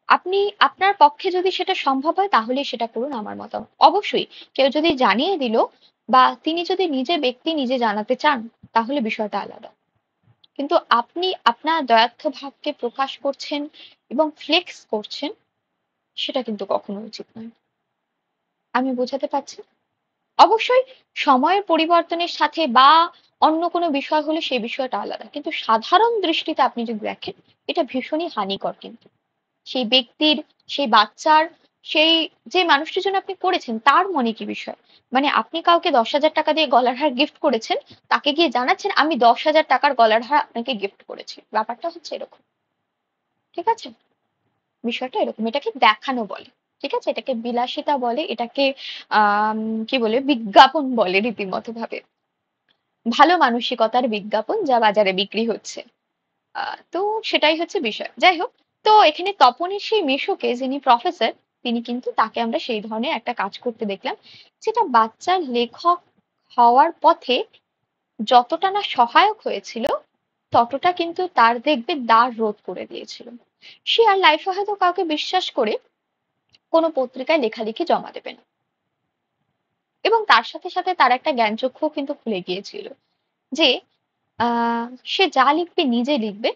আপনি আপনার পক্ষে যদি সেটা সম্ভব হয় তাহলেই সেটা করুন, আমার মতামত। অবশ্যই কেউ যদি জানিয়ে দিল বা তিনি যদি নিজে ব্যক্তি নিজে জানাতে চান, তাহলে বিষয়টা আলাদা। কিন্তু আপনি আপনার দয়ার্থ ভাবকে প্রকাশ করছেন এবং ফ্লেক্স করছেন, সেটা কিন্তু কখনো উচিত নয়। আমি বোঝাতে পারছি? অবশ্যই সময়ের পরিবর্তনের সাথে বা অন্য কোনো বিষয় হলে সেই বিষয়টা আলাদা, কিন্তু সাধারণ দৃষ্টিতে আপনি যদি দেখেন, এটা ভীষণই হানিকর। কিন্তু সেই ব্যক্তির, সেই বাচ্চার, সেই যে মানুষটির জন্য আপনি করেছেন তার মনে কি বিষয়। মানে আপনি কাউকে 10,000 টাকা দিয়ে গলার হার গিফট করেছেন, তাকে গিয়ে জানাচ্ছেন আমি 10,000 টাকার গলার হার আপনাকে গিফট করেছি। ব্যাপারটা হচ্ছে এরকম। ঠিক আছে? বিষয়টা এরকম, এটাকে দেখানো বলে। ঠিক আছে, এটাকে বিলাসিতা বলে, এটাকে আহ কি বলে, বিজ্ঞাপন বলে রীতিমতো ভাবে। ভালো মানসিকতার বিজ্ঞাপন যা বাজারে বিক্রি হচ্ছে। তো সেটাই হচ্ছে বিষয়। যাই হোক, তো এখানে তপনের সেই মেশোকে, যিনি প্রফেসর, তিনি কিন্তু তাকে আমরা সেই ধরনের একটা কাজ করতে দেখলাম, যেটা বাচ্চার লেখক হওয়ার পথে যতটা না সহায়ক হয়েছিল, ততটা কিন্তু তার দেখবে দ্বার রোধ করে দিয়েছিল। সে আর লাইফে হয়তো কাউকে বিশ্বাস করে কোনো পত্রিকায় লেখালেখি জমা দেবে না। এবং তার সাথে সাথে তার একটা জ্ঞানচক্ষু কিন্তু খুলে গিয়েছিল যে সে যা লিখবে নিজে লিখবে,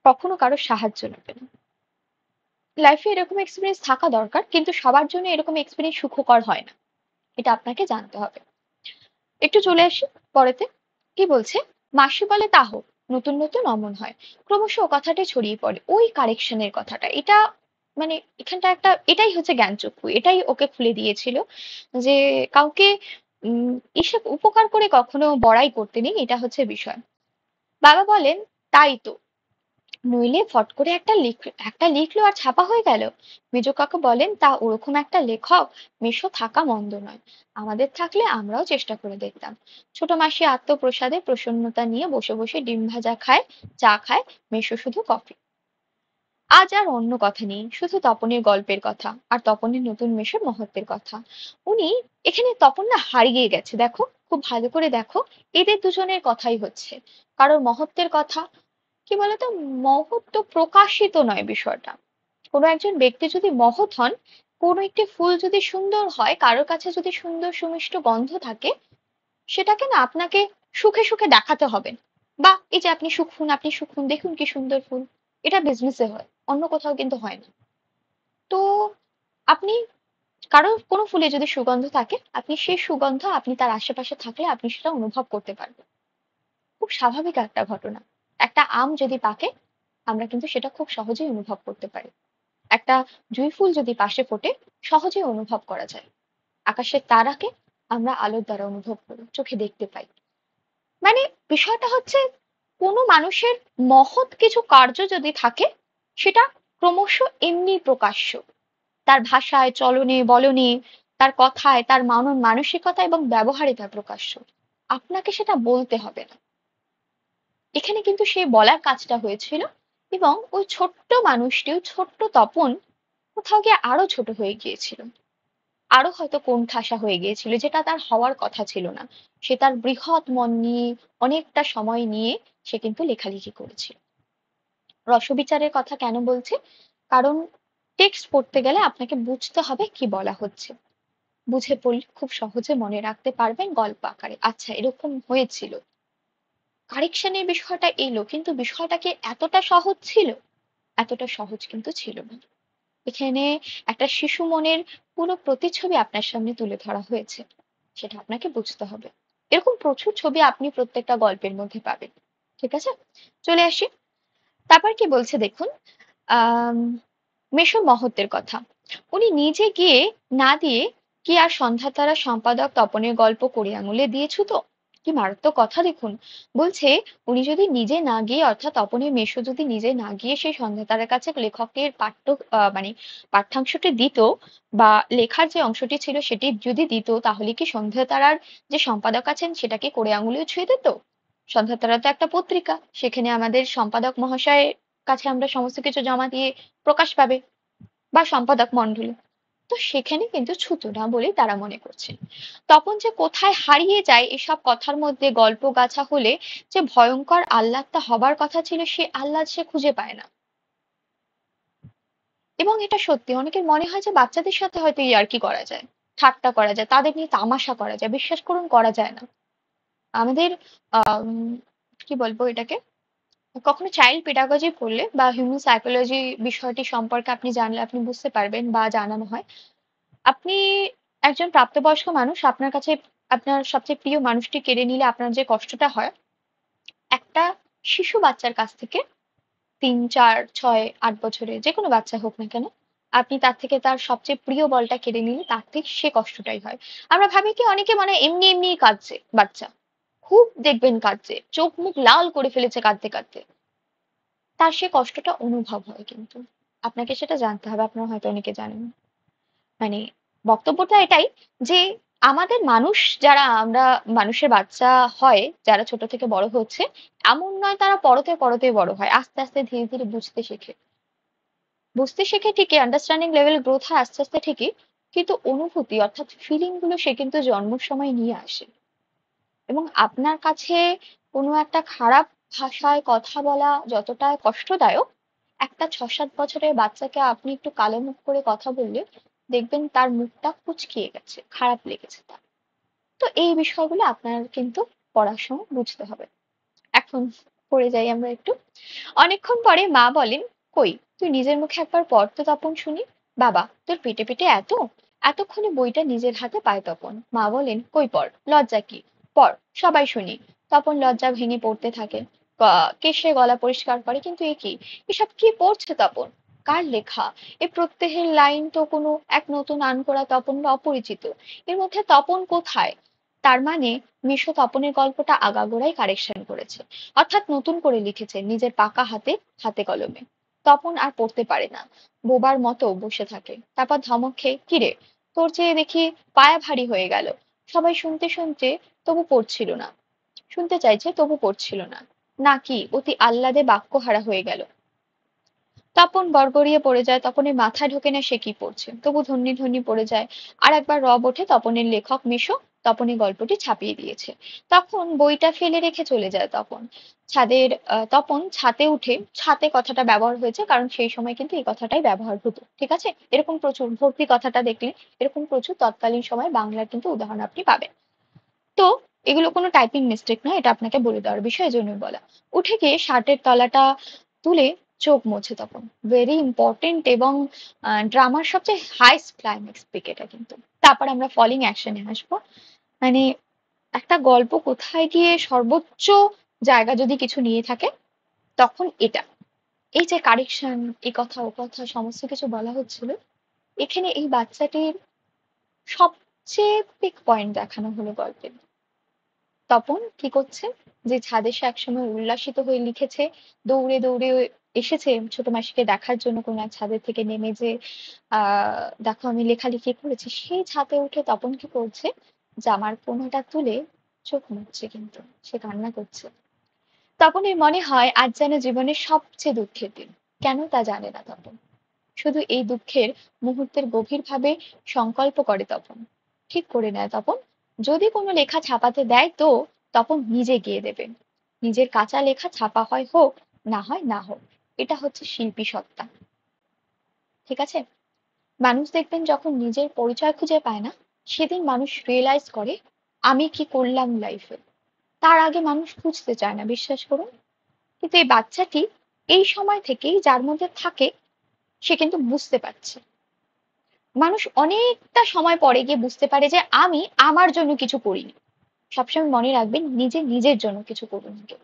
কখনো কারো সাহায্য নেবে না। লাইফে এরকম এক্সপিরিয়েন্স থাকা দরকার, কিন্তু সবার জন্য এরকম এক্সপিরিয়েন্স সুখকর হয় না। এটা আপনাকে জানতে হবে। একটু চলে আসি পরেতে। কি বলছে? মাসি বলে তা হোক, নতুন নতুন অমন হয়। ক্রমশ ও কথাটা ছড়িয়ে পড়ে, ওই কারেকশনের কথাটা। এটা মানে এখানটা একটা, এটাই হচ্ছে জ্ঞানচক্ষু, এটাই ওকে খুলে দিয়েছিল যে কাউকে এসব উপকার করে কখনো বড়াই করতে নেই, এটা হচ্ছে বিষয়। বাবা বলেন, তাই তো, নইলে ফট করে একটা লিখলো আর ছাপা হয়ে গেল। মেজো কাকু বলেন, তা ওরকম একটা লেখক মেসো থাকা মন্দ নয়। আমাদের থাকলে আমরাও চেষ্টা করে দেখতাম। ছোট মাসি আত্মপ্রসাদে প্রসন্নতা নিয়ে বসে বসে ডিম ভাজা খায়, চা খায়, মেসো শুধু কফি। আজ আর অন্য কথা নেই, শুধু তপনের গল্পের কথা আর তপনের নতুন মেসোর মহত্বের কথা। উনি এখানে তপন না হারিয়ে গেছে, দেখো খুব ভালো করে দেখো। এদের দুজনের কথাই হচ্ছে, কারোর মহত্বের কথা। কি বলতো, মহত্ব প্রকাশিত নয় বিষয়টা। কোনো একজন ব্যক্তি যদি মহৎ হন, কোনো একটি ফুল যদি সুন্দর হয়, কারোর কাছে যদি সুন্দর সুমিষ্ট গন্ধ থাকে, সেটাকে না আপনাকে সুখে সুখে দেখাতে হবে না। বা এই যে আপনি সুখ হন, দেখুন কি সুন্দর ফুল। এটা বিজনেসে হয়, অন্য কোথাও কিন্তু হয় না। তো আপনি কারোর কোনো ফুলে যদি সুগন্ধ থাকে, আপনি সেই সুগন্ধ আপনি তার আশেপাশে থাকলে আপনি সেটা অনুভব করতে পারবেন। খুব স্বাভাবিক একটা ঘটনা। একটা আম যদি পাকে, আমরা কিন্তু সেটা খুব সহজেই অনুভব করতে পারি। একটা জুঁই ফুল যদি পাশে ফোটে, সহজেই অনুভব করা যায়। আকাশের তারাকে আমরা আলোর দ্বারা অনুভব করি, চোখে দেখতে পাই। মানে বিষয়টা হচ্ছে, কোনো মানুষের মহৎ কিছু কার্য যদি থাকে, সেটা ক্রমশ এমনি প্রকাশ্য। তার ভাষায়, চলনে বলনে, তার কথায়, তার মানসিকতা এবং ব্যবহারে তা প্রকাশ্য। আপনাকে সেটা বলতে হবে না। এখানে কিন্তু সে বলার কাজটা হয়েছিল, এবং ওই ছোট্ট মানুষটি, ওই ছোট্ট তপন কোথাও গিয়ে আরো ছোট হয়ে গিয়েছিল। আরো হয়তো কোণঠাসা হয়ে গিয়েছিল, যেটা তার হওয়ার কথা ছিল না। সে তার বৃহৎ মন নিয়ে, অনেকটা সময় নিয়ে সে কিন্তু লেখালেখি করেছিল। রসবিচারের কথা কেন বলছি? কারণ টেক্সট পড়তে গেলে আপনাকে বুঝতে হবে কি বলা হচ্ছে। বুঝে পড়লে খুব সহজে মনে রাখতে পারবেন গল্প আকারে, আচ্ছা এরকম হয়েছিল। কারেকশনের বিষয়টা এলো, কিন্তু বিষয়টা কি এতটা সহজ ছিল? এতটা সহজ কিন্তু ছিল না। এখানে একটা শিশু মনের পুরো প্রতিচ্ছবি আপনার সামনে তুলে ধরা হয়েছে, সেটা আপনাকে বুঝতে হবে। এরকম প্রচুর ছবি আপনি প্রত্যেকটা গল্পের মধ্যে পাবেন। ঠিক আছে, চলে আসি। তারপর কি বলছে দেখুন, আহ মেসো মহত্বের কথা। উনি নিজে গিয়ে না দিয়ে কি আর সন্ধ্যা তারা সম্পাদক তপনের গল্প কড়ি আঙুলে দিয়েছু তো? কি মারাত্মক কথা দেখুন। বলছে, উনি যদি নিজে না গিয়ে, অর্থাৎ তপনের মেসো যদি নিজে না গিয়ে সেই সন্ধ্যা তারার কাছে লেখকের মানে পাঠ্যাংশটি দিত, বা লেখার যে অংশটি ছিল সেটি যদি দিত, তাহলে কি সন্ধ্যা তারার যে সম্পাদক আছেন সেটাকে কড়ি আঙুলেও ছুঁয়ে দিত? সন্ধ্যা তারা তো একটা পত্রিকা, সেখানে আমাদের সম্পাদক মহাশয়ের কাছে আমরা সমস্ত কিছু জমা দিয়ে প্রকাশ পাবে, বা সম্পাদক মণ্ডলী। তো সেখানে কিন্তু ছুতো না বলেই তারা মনে করছেন। তপন যে কোথায় হারিয়ে যায় এসব কথার মধ্যে, গল্প গাছা হলে যে ভয়ঙ্কর আহ্লাদটা হবার কথা ছিল, সে আহ্লাদ সে খুঁজে পায় না। এবং এটা সত্যি, অনেকের মনে হয় যে বাচ্চাদের সাথে হয়তো ইয়ার্কি করা যায়, ঠাট্টা করা যায়, তাদের নিয়ে তামাশা করা যায়। বিশ্বাস করুন, করা যায় না। আমাদের আহ কি বলবো এটাকে, কখনো চাইল্ড পেডাগজি পড়লে বা হিউম্যান সাইকোলজি বিষয়টি সম্পর্কে আপনি জানলে আপনি বুঝতে পারবেন, বা জানানো হয়। আপনি একজন প্রাপ্তবয়স্ক মানুষ, আপনার কাছে আপনার সবচেয়ে প্রিয় মানুষটি কেড়ে নিলে আপনার যে কষ্টটা হয়, একটা শিশু বাচ্চার কাছ থেকে, 3, 4, 6, 8 বছরের যে কোনো বাচ্চা হোক না কেন, আপনি তার থেকে তার সবচেয়ে প্রিয় বলটা কেড়ে নিলে তার থেকে সে কষ্টটাই হয়। আমরা ভাবি কি, অনেকে মানে এমনি এমনি কাঁদছে বাচ্চা, খুব দেখবেন কাঁদছে, চোখ মুখ লাল করে ফেলেছে কাঁদতে কাঁদতে, তার সে কষ্টটা অনুভব হয় কিন্তু। আপনাকে সেটা জানতে হবে, আপনারা হয়তো অনেকে জানেন না। মানে বক্তব্যটা এটাই যে, আমাদের মানুষ যারা আমরা, মানুষের বাচ্চা হয় যারা ছোট থেকে বড় হচ্ছে, এমন নয় তারা পরতে পরতে বড় হয়, আস্তে আস্তে ধীরে ধীরে বুঝতে শেখে। বুঝতে শেখে ঠিকই, আন্ডারস্ট্যান্ডিং লেভেল গ্রোথ হয় আস্তে আস্তে ঠিকই, কিন্তু অনুভূতি অর্থাৎ ফিলিং গুলো সে কিন্তু জন্মের সময় নিয়ে আসে। এবং আপনার কাছে কোনো একটা খারাপ ভাষায় কথা বলা যতটা কষ্টদায়ক, একটা 6, 7 বছরের বাচ্চাকে আপনি একটু কালো মুখ করে কথা বললে দেখবেন তার মুখটা কুঁচকিয়ে গেছে, খারাপ লেগেছে তার। তো এই বিষয়গুলো আপনার কিন্তু পড়ার সময় বুঝতে হবে। এখন পড়ে যাই আমরা একটু। অনেকক্ষণ পরে মা বলেন, কই তুই নিজের মুখে একবার পড় তো তপন শুনি। বাবা, তোর পেটে পেটে এতক্ষণে বইটা নিজের হাতে পায় তপন। মা বলেন, কই পড়, লজ্জা কি, পড় সবাই শুনি। তপন লজ্জা ভেঙে পড়তে থাকে। কেশে গলা পরিষ্কার করে, কিন্তু এ কি, এসব কি পড়ছে তপন? কার লেখা? এ প্রত্যেকের লাইন তো কোনো এক নতুন আনকোড়া তপন বা অপরিচিত। এর মধ্যে তপন কোথায়? তার মানে মিশো তপনের গল্পটা আগাগোড়াই কারেকশন করেছে, অর্থাৎ নতুন করে লিখেছে নিজের পাকা হাতে, হাতে কলমে। তপন আর পড়তে পারে না, বোবার মতো বসে থাকে। তারপর ধমক খেয়ে, কিরে তোর চেয়ে দেখি পায়া ভারী হয়ে গেল। সবাই শুনতে শুনতে তবু পড়ছিল না, শুনতে চাইছে তবু পড়ছিল না, নাকি অতি আহ্লাদে বাক্যহারা হয়ে গেল। তপন গড়গড়িয়ে পড়ে যায়, তপনের মাথায় ঢোকে না সে কি পড়ছে, তবু ধন্যি ধন্যি পড়ে যায়। আর একবার রব ওঠে, তপনের লেখক মিশো তপনের গল্পটি ছাপিয়ে দিয়েছে। তখন বইটা ফেলে রেখে চলে যায় তপন। তপন ছাতে উঠে, ছাতে কথাটা ব্যবহার হয়েছে কারণ সেই সময় কিন্তু এই কথাটাই ব্যবহার হতো, ঠিক আছে? এরকম প্রচুর, ভর্তি কথাটা দেখলে এরকম প্রচুর তৎকালীন সময় বাংলার কিন্তু উদাহরণ আপনি পাবেন। তো এগুলো কোনো টাইপিং মিস্টেক নয়, এটা আপনাকে বলে দেওয়ার বিষয়, এজন্যই বলা। উঠে গিয়ে শার্টের তলাটা তুলে চোখ মোছে তখন, ভেরি ইম্পর্টেন্ট এবং ড্রামার সবচেয়ে হাইস্ট ক্লাইম্যাক্স পিক এটা কিন্তু। তারপর আমরা ফলিং অ্যাকশনে আসবো। মানে একটা গল্প কোথায় গিয়ে সর্বোচ্চ জায়গা যদি কিছু নিয়ে থাকে, তখন এটা। এই যে কারেকশন, এ কথা ও কথা সমস্ত কিছু বলা হচ্ছিল, এখানে এই বাচ্চাটির সবচেয়ে পিক পয়েন্ট দেখানো হলো গল্পের। তপন কি করছে, যে ছাদে সে একসময় উল্লাসিত হয়ে লিখেছে, দৌড়ে দৌড়ে এসেছে ছোট মাসিকে দেখার জন্য কোন এক ছাদের থেকে নেমে, যে দেখো আমি লেখালেখি করেছি, সেই ছাদে উঠে তপন কি করছে, জামার কোনাটা তুলে চোখ মুছছে, কিন্তু সে কান্না করছে। তপনের মনে হয় আজ যেন জীবনের সবচেয়ে দুঃখের দিন। কেন তা জানে না তপন, শুধু এই দুঃখের মুহূর্তের গভীরভাবে সংকল্প করে তপন। ঠিক করে নেয় তপন, যদি কোনো লেখা ছাপাতে দেয় তো তপন নিজে গিয়ে দেবে। নিজের কাঁচা লেখা ছাপা হয় হোক, না হয় না হোক, এটা হচ্ছে শিল্পী সত্তা, ঠিক আছে? মানুষ দেখবেন যখন নিজের পরিচয় খুঁজে পায় না, সেদিন মানুষ রিয়েলাইজ করে আমি কি করলাম লাইফে। তার আগে মানুষ খুঁজতে চায় না, বিশ্বাস করুন। কিন্তু এই বাচ্চাটি এই সময় থেকেই যার মধ্যে থাকে, সে কিন্তু বুঝতে পারছে। মানুষ অনেকটা সময় পরে গিয়ে বুঝতে পারে যে আমি আমার জন্য কিছু করিনি। সবসময় মনে রাখবেন, নিজে নিজের জন্য কিছু করুন আগে।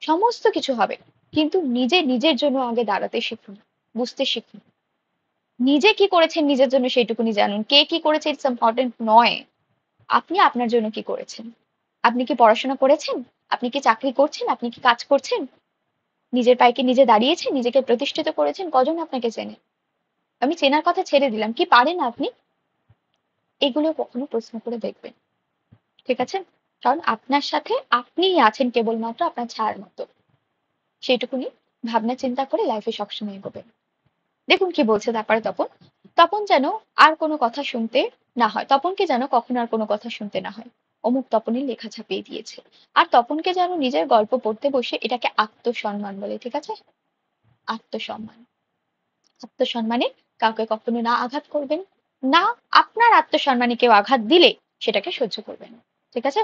সমস্ত কিছু হবে, কিন্তু নিজে নিজের জন্য আগে দাঁড়াতে শিখুন, বুঝতে শিখুন। নিজে কি করেছেন নিজের জন্য সেইটুকুনি জানুন, কে কি করেছে ইটস ইম্পর্টেন্ট নয়। আপনি আপনার জন্য কি করেছেন? আপনি কি পড়াশোনা করেছেন? আপনি কি চাকরি করছেন? আপনি কি কাজ করছেন? নিজের পায়ে কি নিজে দাঁড়িয়েছেন? নিজেকে প্রতিষ্ঠিত করেছেন? কজন আপনাকে চেনে? আমি চেনার কথা ছেড়ে দিলাম, কি পারেন আপনি? এগুলো কখনো প্রশ্ন করে দেখবেন, ঠিক আছে? কারণ আপনার সাথে আপনিই আছেন কেবলমাত্র আপনার ছায়ার মতো। সেইটুকুনি ভাবনা চিন্তা করে লাইফে সবসময় এগোবেন। দেখুন কি বলছে তারপরে তপন। তপন যেন আর কোনো কথা শুনতে না হয়, তপনকে যেন কখনো আর কোনো কথা শুনতে না হয়। অমুক তপনের লেখা ছাপিয়ে দিয়েছে। আর তপনকে যেন নিজের গল্প পড়তে বসে, এটাকে আত্মসম্মান বলে, ঠিক আছে? আত্মসম্মান। আত্মসম্মানে কাউকে কখনো না আঘাত করবেন না, আপনার আত্মসম্মানে কেউ আঘাত দিলে সেটাকে সহ্য করবেন, ঠিক আছে?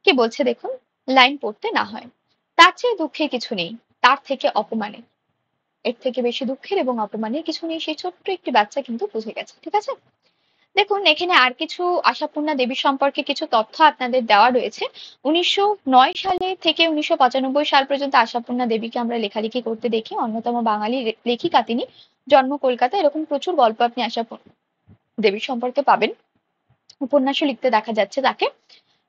কি বলছে দেখুন, লাইন পড়তে না হয়, তার চেয়ে দুঃখের কিছু নেই, তার থেকে অপমানে, এর থেকে বেশি দুঃখের এবং অপমানের কিছু নেই, সেই ছোট্ট একটি বাচ্চা কিন্তু বুঝে গেছে, ঠিক আছে? দেখুন এখানে আর কিছু আশাপূর্ণা দেবী সম্পর্কে কিছু তথ্য আপনাদের দেওয়া রয়েছে। 1909 সালে থেকে 1995 সাল পর্যন্ত আশাপূর্ণা দেবীকে আমরা লেখালেখি করতে দেখি। অন্যতম বাঙালি লেখিকা তিনি, জন্ম কলকাতা। এরকম প্রচুর গল্প আপনি আশাপূর্ণা দেবীর সম্পর্কে পাবেন। উপন্যাসও লিখতে দেখা যাচ্ছে তাকে,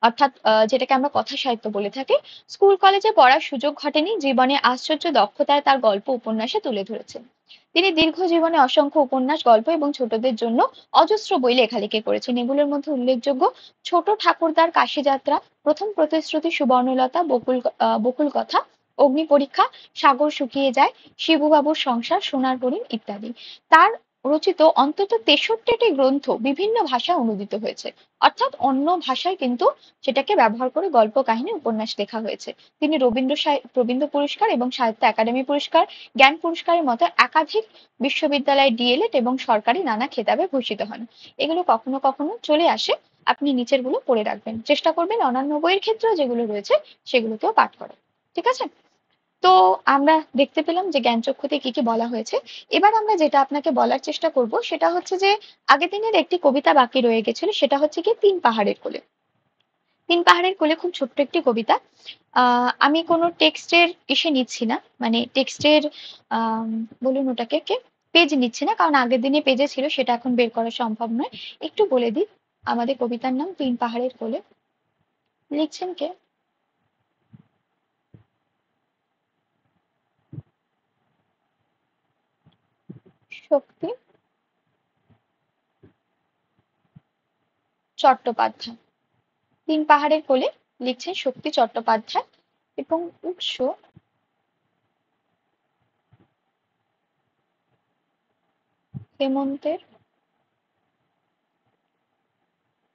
অর্থাৎ যেটাকে আমরা কথা সাহিত্য বলে থাকি। স্কুল কলেজে পড়ার সুযোগ ঘটেনি, জীবনে আশ্চর্য দক্ষতায় তার গল্প উপন্যাসে তুলে ধরেছেন। তিনি দীর্ঘ জীবনে অসংখ্য উপন্যাস, গল্প এবং ছোটদের জন্য অজস্র বই লেখালেখি করেছেন। এগুলোর মধ্যে উল্লেখযোগ্য ছোট ঠাকুরদার কাশিযাত্রা, প্রথম প্রতিশ্রুতি, সুবর্ণলতা, বকুল কথা, অগ্নি পরীক্ষা, সাগর শুকিয়ে যায়, শিবুবাবুর সংসার, সোনার হরিণ ইত্যাদি। তার রচিত অন্তত 63টি গ্রন্থ বিভিন্ন ভাষায় অনূদিত হয়েছে, অর্থাৎ অন্য ভাষায় কিন্তু সেটাকে ব্যবহার করে গল্প, কাহিনী, উপন্যাস লেখা হয়েছে। তিনি রবীন্দ্র পুরস্কার এবং সাহিত্য একাডেমি পুরস্কার, জ্ঞান পুরস্কারের মতো একাধিক বিশ্ববিদ্যালয় ডিএলএড এবং সরকারি নানা খেতাবে ভূষিত হন। এগুলো কখনো কখনো চলে আসে, আপনি নিচের গুলো পড়ে রাখবেন, চেষ্টা করবেন অন্যান্য বইয়ের ক্ষেত্রেও যেগুলো রয়েছে সেগুলোকেও পাঠ করার, ঠিক আছে? তো আমরা দেখতে পেলাম যে জ্ঞানচক্ষুতে কি কি বলা হয়েছে। এবার আমরা যেটা আপনাকে বলার চেষ্টা করব সেটা হচ্ছে যে আগের দিনের একটি কবিতা বাকি রয়ে গেছিল, সেটা হচ্ছে কি তিন পাহাড়ের কোলে। তিন পাহাড়ের কোলে খুব ছোট্ট একটি কবিতা। আমি কোনো টেক্সটের ইসে নিচ্ছি না, মানে টেক্সটের বলুন ওটাকে কে, পেজ নিচ্ছি না, কারণ আগের দিনে পেজে ছিল, সেটা এখন বের করা সম্ভব নয়। একটু বলে দিই, আমাদের কবিতার নাম তিন পাহাড়ের কোলে। লিখছেন কে? শক্তি চট্টোপাধ্যায়। তিন পাহাড়ের কোলে লিখছেন শক্তি চট্টোপাধ্যায় এবং উৎস হেমন্তের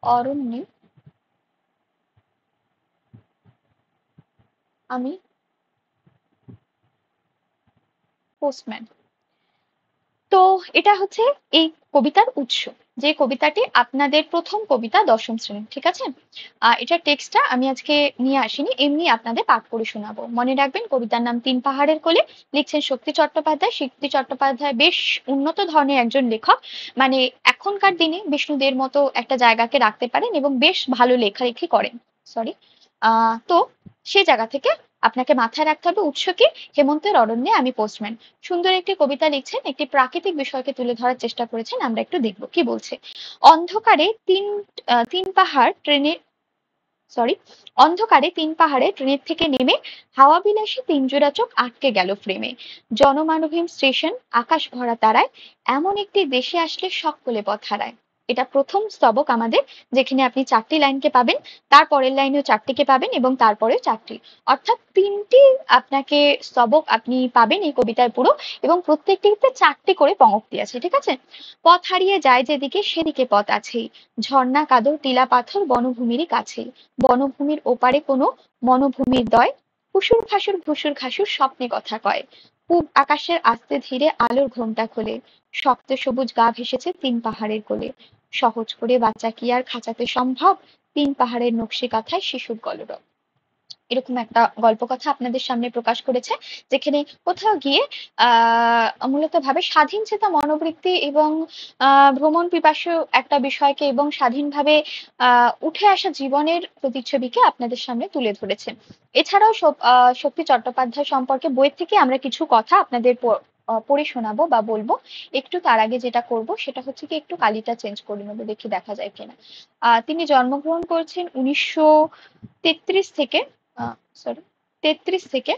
অরণ্যে আমি পোস্টম্যান। তো এটা হচ্ছে এই কবিতার উৎস, যে কবিতাটি আপনাদের প্রথম কবিতা দশম শ্রেণী, ঠিক আছে? এটার টেক্সটটা আমি আজকে নিয়ে আসিনি, এমনি আপনাদের পাঠ করে শোনাবো। মনে রাখবেন কবিতার নাম তিন পাহাড়ের কোলে, লিখছেন শক্তি চট্টোপাধ্যায়। শক্তি চট্টোপাধ্যায় বেশ উন্নত ধরনের একজন লেখক, মানে এখনকার দিনে বিষ্ণুদের মতো একটা জায়গাকে রাখতে পারেন এবং বেশ ভালো লেখালেখি করেন। সরি। তো সেই জায়গা থেকে আপনাকে মাথায় রাখতে হবে উৎস কি? হেমন্তের অরণ্যে আমি পোস্টম্যান। সুন্দর একটি কবিতা লিখছেন, একটি প্রাকৃতিক বিষয়কে তুলে ধরার চেষ্টা করেছেন। আমরা একটু দেখবো কি বলছে। অন্ধকারে তিন পাহাড় ট্রেনে সরি অন্ধকারে তিন পাহাড়ে ট্রেনের থেকে নেমে হাওয়া বিলাসী তিন জোড়া চোখ আটকে গেল ফ্রেমে। জনমানবহীন স্টেশন, আকাশ ভরা তারায়, এমন একটি দেশে আসলে সকলে পথ হারায়। এটা প্রথম স্তবক আমাদের, যেখানে আপনি চারটি লাইনকে পাবেন, তার পরের লাইনেও চারটিকে পাবেন এবং তারপরে চারটি, অর্থাৎ তিনটি আপনাকে স্তবক আপনি পাবেন এই কবিতায় পুরো, এবং প্রত্যেকটিতে চারটি করে পঙ্ক্তি আছে, ঠিক আছে? পথ হারিয়ে যায় যেদিকে সেদিকে পথ আছেই, ঝর্ণা কাদর টিলা পাথর বনভূমিরই কাছেই, বনভূমির ওপারে কোনো মনোভূমির দয়, ফুসুর খাসুর ভুসুর খাসুর স্বপ্নে কথা কয়, পূব আকাশের আস্তে ধীরে আলোর ঘোমটা খোলে, শক্ত সবুজ গা ভেসেছে তিন পাহাড়ের কোলে, সহজ করে বাচ্চা কি আর খাঁচাতে সম্ভব, তিন পাহাড়ের নকশি কাঁথায় শিশুর কলরব। এরকম একটা গল্প কথা আপনাদের সামনে প্রকাশ করেছে, যেখানে কোথাও গিয়ে মূলত ভাবে স্বাধীন চেতা মনোবৃত্তি এবং ভ্রমণ পিপাসু একটা বিষয়কে এবং স্বাধীনভাবে উঠে আসা জীবনের প্রতিচ্ছবিকে আপনাদের সামনে তুলে ধরেছে। এছাড়াও শক্তি চট্টোপাধ্যায় সম্পর্কে বই থেকে আমরা কিছু কথা আপনাদের পড়ে শোনাবো বা বলবো। একটু তার আগে যেটা করব সেটা হচ্ছে কি, একটু কালিটা চেঞ্জ করে নেবো, দেখি দেখা যায় কিনা। তিনি জন্মগ্রহণ করেছেন 1933 থেকে সরি 33 থেকে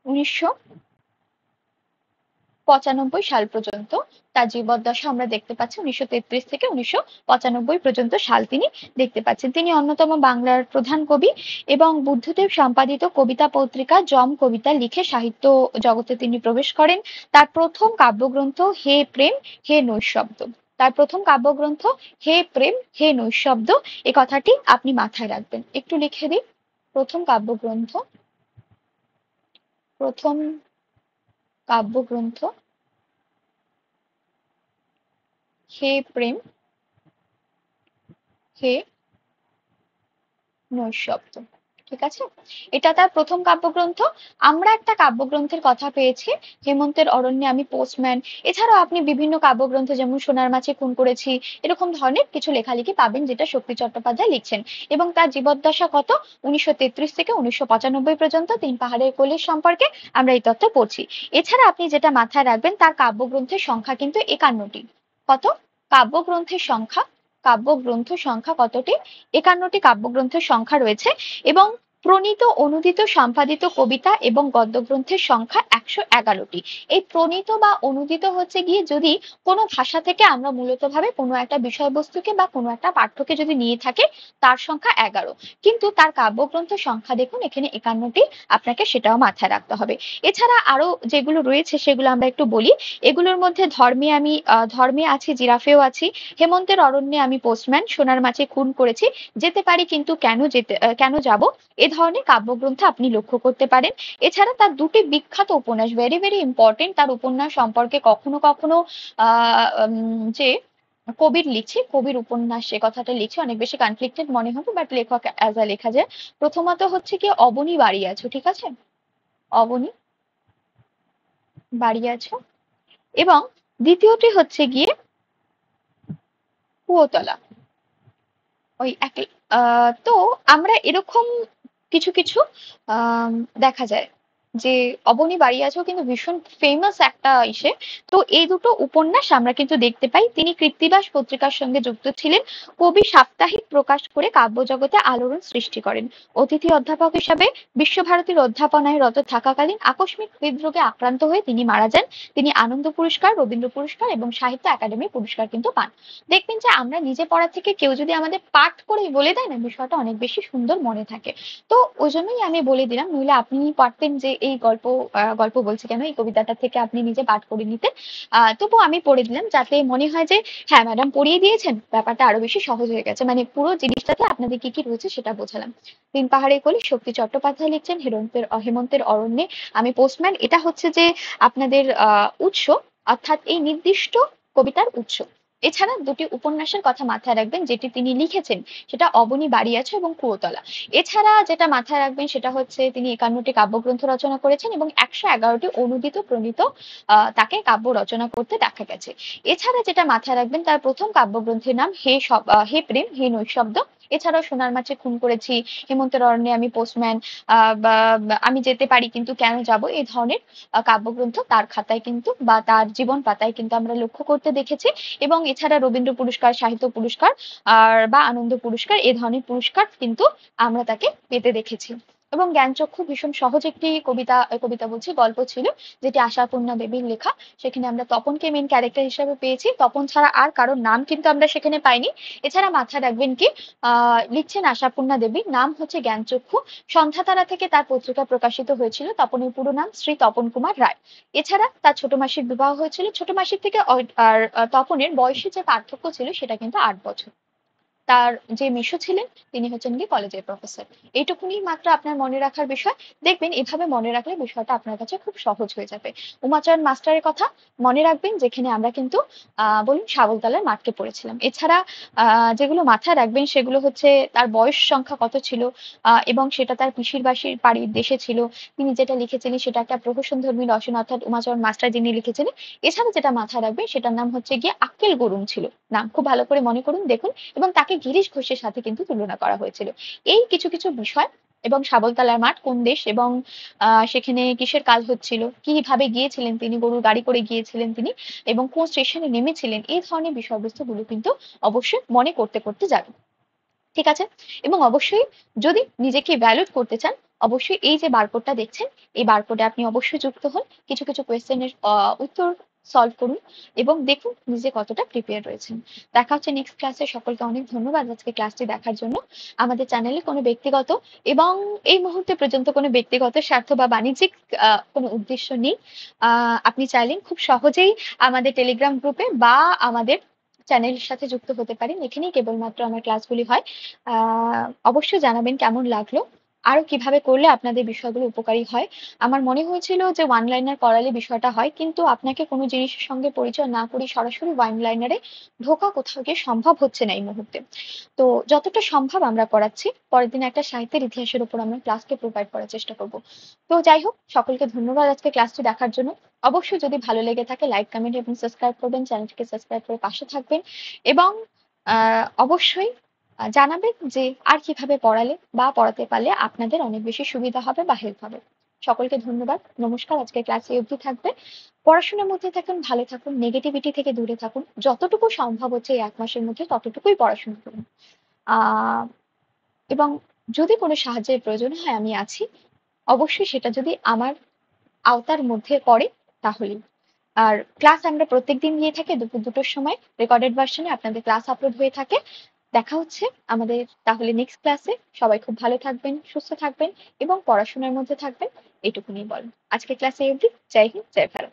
1995 সাল পর্যন্ত তার জীবদ্দশা আমরা দেখতে পাচ্ছি। 1933 থেকে 1995 পর্যন্ত সাল তিনি দেখতে পাচ্ছেন। তিনি অন্যতম বাংলার প্রধান কবি এবং বুদ্ধদেব সম্পাদিত কবিতা পত্রিকা জম কবিতা লিখে সাহিত্য জগতে তিনি প্রবেশ করেন। তার প্রথম কাব্যগ্রন্থ হে প্রেম হে নৈঃশব্দ। তার প্রথম কাব্যগ্রন্থ হে প্রেম হে নৈঃশব্দ, এই কথাটি আপনি মাথায় রাখবেন। একটু লিখে দিই। প্রথম কাব্যগ্রন্থ প্রথম কাব্যগ্রন্থ হে প্রেম হে নৈঃশব্দ, ঠিক আছে? এটা তার প্রথম কাব্যগ্রন্থ। আমরা একটা কাব্যগ্রন্থের কথা পেয়েছি, হেমন্তের অরণ্যে আমি পোস্টম্যান। এছাড়াও আপনি বিভিন্ন কাব্যগ্রন্থ যেমন সোনার মাছে খুন করেছি, এরকম ধরনের কিছু লেখালেখি পাবেন যেটা শক্তি চট্টোপাধ্যায় লিখছেন। এবং তার জীবদ্দশা কত? 1933 থেকে 1995 পর্যন্ত তিন পাহাড়ের কোলের সম্পর্কে আমরা এই তথ্য পড়ছি। এছাড়া আপনি যেটা মাথায় রাখবেন, তার কাব্যগ্রন্থের সংখ্যা কিন্তু 51টি। কত? কাব্যগ্রন্থের সংখ্যা কাব্যগ্রন্থ সংখ্যা কতটি? 51টি কাব্যগ্রন্থের সংখ্যা রয়েছে। এবং প্রণীত অনুদিত সম্পাদিত কবিতা এবং গদ্যগ্রন্থের সংখ্যা 111টি। এই প্রণীত বা অনুদিত হচ্ছে গিয়ে যদি কোনো ভাষা থেকে আমরা মূলত ভাবে কোনো একটা বিষয়বস্তুকে বা কোনো একটা পাঠ্যকে যদি নিয়ে থাকে, তার সংখ্যা 11। কিন্তু তার কাব্যগ্রন্থের সংখ্যা দেখুন এখানে 51টি, আপনাকে সেটাও মাথায় রাখতে হবে। এছাড়া আরো যেগুলো রয়েছে সেগুলো আমরা একটু বলি। এগুলোর মধ্যে ধর্মে আছি, জিরাফেও আছি, হেমন্তের অরণ্যে আমি পোস্টম্যান, সোনার মাছে খুন করেছি, যেতে পারি কিন্তু কেন যাব, এ ধরনের কাব্যগ্রন্থ আপনি লক্ষ্য করতে পারেন। এছাড়া তার দুটি বিখ্যাত উপন্যাস, ভেরি ভেরি ইম্পর্টেন্ট, তার উপন্যাস সম্পর্কে কখনো কখনো যে কবির লিখছে, কবির উপন্যাস সে কথাটা লিখছে অনেক বেশি কনফ্লিক্টেড মনে হবে, বাট লেখক অ্যাজ আ লেখা যায়। প্রথমত হচ্ছে কি, অবনী বাড়ি আছো, ঠিক আছে? অবনী বাড়ি আছো। এবং দ্বিতীয়টি হচ্ছে গিয়ে কুয়োতলা। ওই একই। তো আমরা এরকম কিছু কিছু দেখা যায় যে অবনী বাড়িয়াছেও কিন্তু ভীষণ ফেমাস একটা ইসে। তো এই দুটো উপন্যাস আমরা কিন্তু দেখতে পাই। তিনি কৃত্তিবাস পত্রিকার সঙ্গে যুক্ত ছিলেন। কবি সাপ্তাহিক প্রকাশ করে কাব্যজগতে আলোড়ন সৃষ্টি করেন। অতিথি অধ্যাপক হিসাবে বিশ্বভারতীর অধ্যাপনায় রত থাকাকালীন আকস্মিক হৃদরোগে আক্রান্ত হয়ে তিনি মারা যান। তিনি আনন্দ পুরস্কার, রবীন্দ্র পুরস্কার এবং সাহিত্য একাডেমি পুরস্কার কিন্তু পান। দেখবেন যে আমরা নিজে পড়া থেকে কেউ যদি আমাদের পাঠ করে বলে দেয় না, বিষয়টা অনেক বেশি সুন্দর মনে থাকে। তো ওই জন্যই আমি বলে দিলাম, নইলে আপনি পারতেন যে এই গল্প বলছি কেন, এই কবিতাটা থেকে আপনি নিজে পাঠ করে নিতে। তবু আমি পড়ে দিলাম যাতে মনে হয় যে হ্যাঁ ম্যাডাম পড়িয়ে দিয়েছেন, ব্যাপারটা আরো বেশি সহজ হয়ে গেছে, মানে পুরো জিনিসটাতে আপনাদের কি কি রয়েছে সেটা বোঝালাম। তিন পাহাড়ের কোলে শক্তি চট্টোপাধ্যায় লিখছেন হেমন্তের অরণ্যে আমি পোস্টম্যান। এটা হচ্ছে যে আপনাদের উৎস, অর্থাৎ এই নির্দিষ্ট কবিতার উৎস। এছাড়া দুটি উপন্যাসের কথা মাথায় রাখবেন যেটি তিনি লিখেছেন, সেটা অবনী বাড়িয়াছে এবং কুয়োতলা। এছাড়া যেটা মাথায় রাখবেন সেটা হচ্ছে তিনি 51টি কাব্যগ্রন্থ রচনা করেছেন এবং 111টি অনুদিত প্রণীত তাকে কাব্য রচনা করতে দেখা গেছে। এছাড়া যেটা মাথায় রাখবেন, তার প্রথম কাব্যগ্রন্থের নাম হে প্রেম হে নৈঃশব্দ। এছাড়াও সোনার মাছে খুন করেছি, হেমন্তের অরণ্যে আমি পোস্টম্যান, বা আমি যেতে পারি কিন্তু কেন যাব, এই ধরনের কাব্যগ্রন্থ তার খাতায় কিন্তু বা তার জীবন পাতায় কিন্তু আমরা লক্ষ্য করতে দেখেছি। এবং এছাড়া রবীন্দ্র পুরস্কার, সাহিত্য পুরস্কার বা আনন্দ পুরস্কার, এ ধরনের পুরস্কার কিন্তু আমরা তাকে পেতে দেখেছি। এবং জ্ঞানচক্ষু ভীষণ সহজ একটি কবিতা বলছি গল্প ছিল, যেটি আশাপূর্ণা দেবীর লেখা। সেখানে আমরা তপনকে মেন ক্যারেক্টার হিসেবে পেয়েছি, তপন ছাড়া আর কারোর নাম কিন্তু আমরা সেখানে পাইনি। এছাড়া মাথায় রাখবেন কি লিখছেন আশাপূর্ণা দেবী, নাম হচ্ছে জ্ঞানচক্ষু। সন্ধ্যাতারা থেকে তার পত্রিকা প্রকাশিত হয়েছিল। তপনের পুরো নাম শ্রী তপন কুমার রায়। এছাড়া তার ছোট মাসির বিবাহ হয়েছিল। ছোট মাসির থেকে আর তপনের বয়সে যে পার্থক্য ছিল সেটা কিন্তু 8 বছর। তার যে মেসো ছিলেন তিনি হচ্ছেন গিয়ে কলেজের প্রফেসর। এইটুকুনি মাত্র আপনার মনে রাখার বিষয়। দেখবেন এভাবে মনে রাখলে বিষয়টা আপনার কাছে খুব সহজ হয়ে যাবে। উমাচরণ মাস্টারের কথা মনে রাখবেন, যেখানে আমরা কিন্তু বলুন শাবলতলার মাঠকে পড়েছিলাম। এছাড়া যেগুলো মাথায় রাখবেন সেগুলো হচ্ছে তার বয়স সংখ্যা কত ছিল, এবং সেটা তার পিসির বাড়ির দেশে ছিল। তিনি যেটা লিখেছিলেন সেটা একটা প্রহসন ধর্মী রচনা, অর্থাৎ উমাচরণ মাস্টার যিনি লিখেছিলেন। এছাড়া যেটা মাথায় রাখবেন সেটার নাম হচ্ছে গিয়ে আক্কেল গরুম ছিল। নাম খুব ভালো করে মনে করুন, দেখুন। এবং তাকে গিরিশ ঘোষের সাথে কিন্তু তুলনা করা হয়েছিল। এই কিছু কিছু বিষয়, এবং শাবলতলার মাঠ কোন দেশ, এবং সেখানে কিসের কাজ হচ্ছিল, কিভাবে গিয়েছিলেন তিনি, গরুর গাড়ি করে গিয়েছিলেন তিনি, এবং কোন স্টেশনে নেমেছিলেন, এই ধরনের বিষয়বস্তুগুলো কিন্তু অবশ্যই মনে করতে করতে যাবেন। ঠিক আছে? এবং অবশ্যই যদি নিজেকে ভ্যালিড করতে চান, অবশ্যই এই যে বারকোডটা দেখছেন, এই বারকোডে আপনি অবশ্যই যুক্ত হন। কিছু কিছু কোয়েশ্চেনের উত্তর সলভ করুন এবং দেখুন নিজে কতটা প্রিপেয়ার রয়েছেন। দেখা হচ্ছে নেক্সট ক্লাসে। সকলকে অনেক ধন্যবাদ আজকে ক্লাসটি দেখার জন্য। আমাদের চ্যানেলে কোনো ব্যক্তিগত এবং এই মুহূর্তে পর্যন্ত কোনো ব্যক্তিগত স্বার্থ বা বাণিজ্যিক কোনো উদ্দেশ্য নেই। আপনি চাইলেন খুব সহজেই আমাদের টেলিগ্রাম গ্রুপে বা আমাদের চ্যানেলের সাথে যুক্ত হতে পারেন। এখানেই কেবলমাত্র আমার ক্লাসগুলি হয়। অবশ্যই জানাবেন কেমন লাগলো, আরো কিভাবে করলে আপনাদের বিষয়গুলো উপকারী হয়। আমার মনে হয়েছিল যে ওয়ান লাইনার করালে বিষয়টা হয়, কিন্তু আপনাকে কোনো জিনিসের সঙ্গে পরিচয় না করি সরাসরি ওয়ান লাইনারে ঢোকা কোথাও গিয়ে সম্ভব হচ্ছে না এই মুহূর্তে। তো যতটা সম্ভব আমরা করাচ্ছি, পরের দিন একটা সাহিত্যের ইতিহাসের উপর আমরা ক্লাসকে প্রোভাইড করার চেষ্টা করব। তো যাই হোক, সকলকে ধন্যবাদ আজকে ক্লাসটি দেখার জন্য। অবশ্যই যদি ভালো লেগে থাকে লাইক, কমেন্ট এবং সাবস্ক্রাইব করবেন, চ্যানেলটিকে সাবস্ক্রাইব করে পাশে থাকবেন। এবং অবশ্যই জানাবেন যে আর কিভাবে পড়ালে বা পড়াতে পারলে আপনাদের অনেক বেশি সুবিধা হবে বা হেল্প হবে। সকলকে ধন্যবাদ, নমস্কার। আজকে ক্লাসে অবধি থাকবে। পড়াশোনার মধ্যে থাকুন, ভালো থাকুন, নেগেটিভিটি থেকে দূরে থাকুন। যতটুকু সম্ভব হচ্ছে এই 1 মাসের মধ্যে ততটুকুই পড়াশোনা করুন। আহ এবং যদি কোনো সাহায্যের প্রয়োজন হয় আমি আছি। অবশ্যই সেটা যদি আমার আওতার মধ্যে পড়ে তাহলেই। আর ক্লাস আমরা প্রত্যেকদিন দিয়ে থাকি দুপুর 2টোর সময়। রেকর্ডেড ভার্সনে আপনাদের ক্লাস আপলোড হয়ে থাকে। দেখা হচ্ছে আমাদের তাহলে নেক্সট ক্লাসে। সবাই খুব ভালো থাকবেন, সুস্থ থাকবেন এবং পড়াশোনার মধ্যে থাকবেন, এটুকুনি বল। আজকে ক্লাসে অবধি। জয় হিন্দ, জয় ভারত।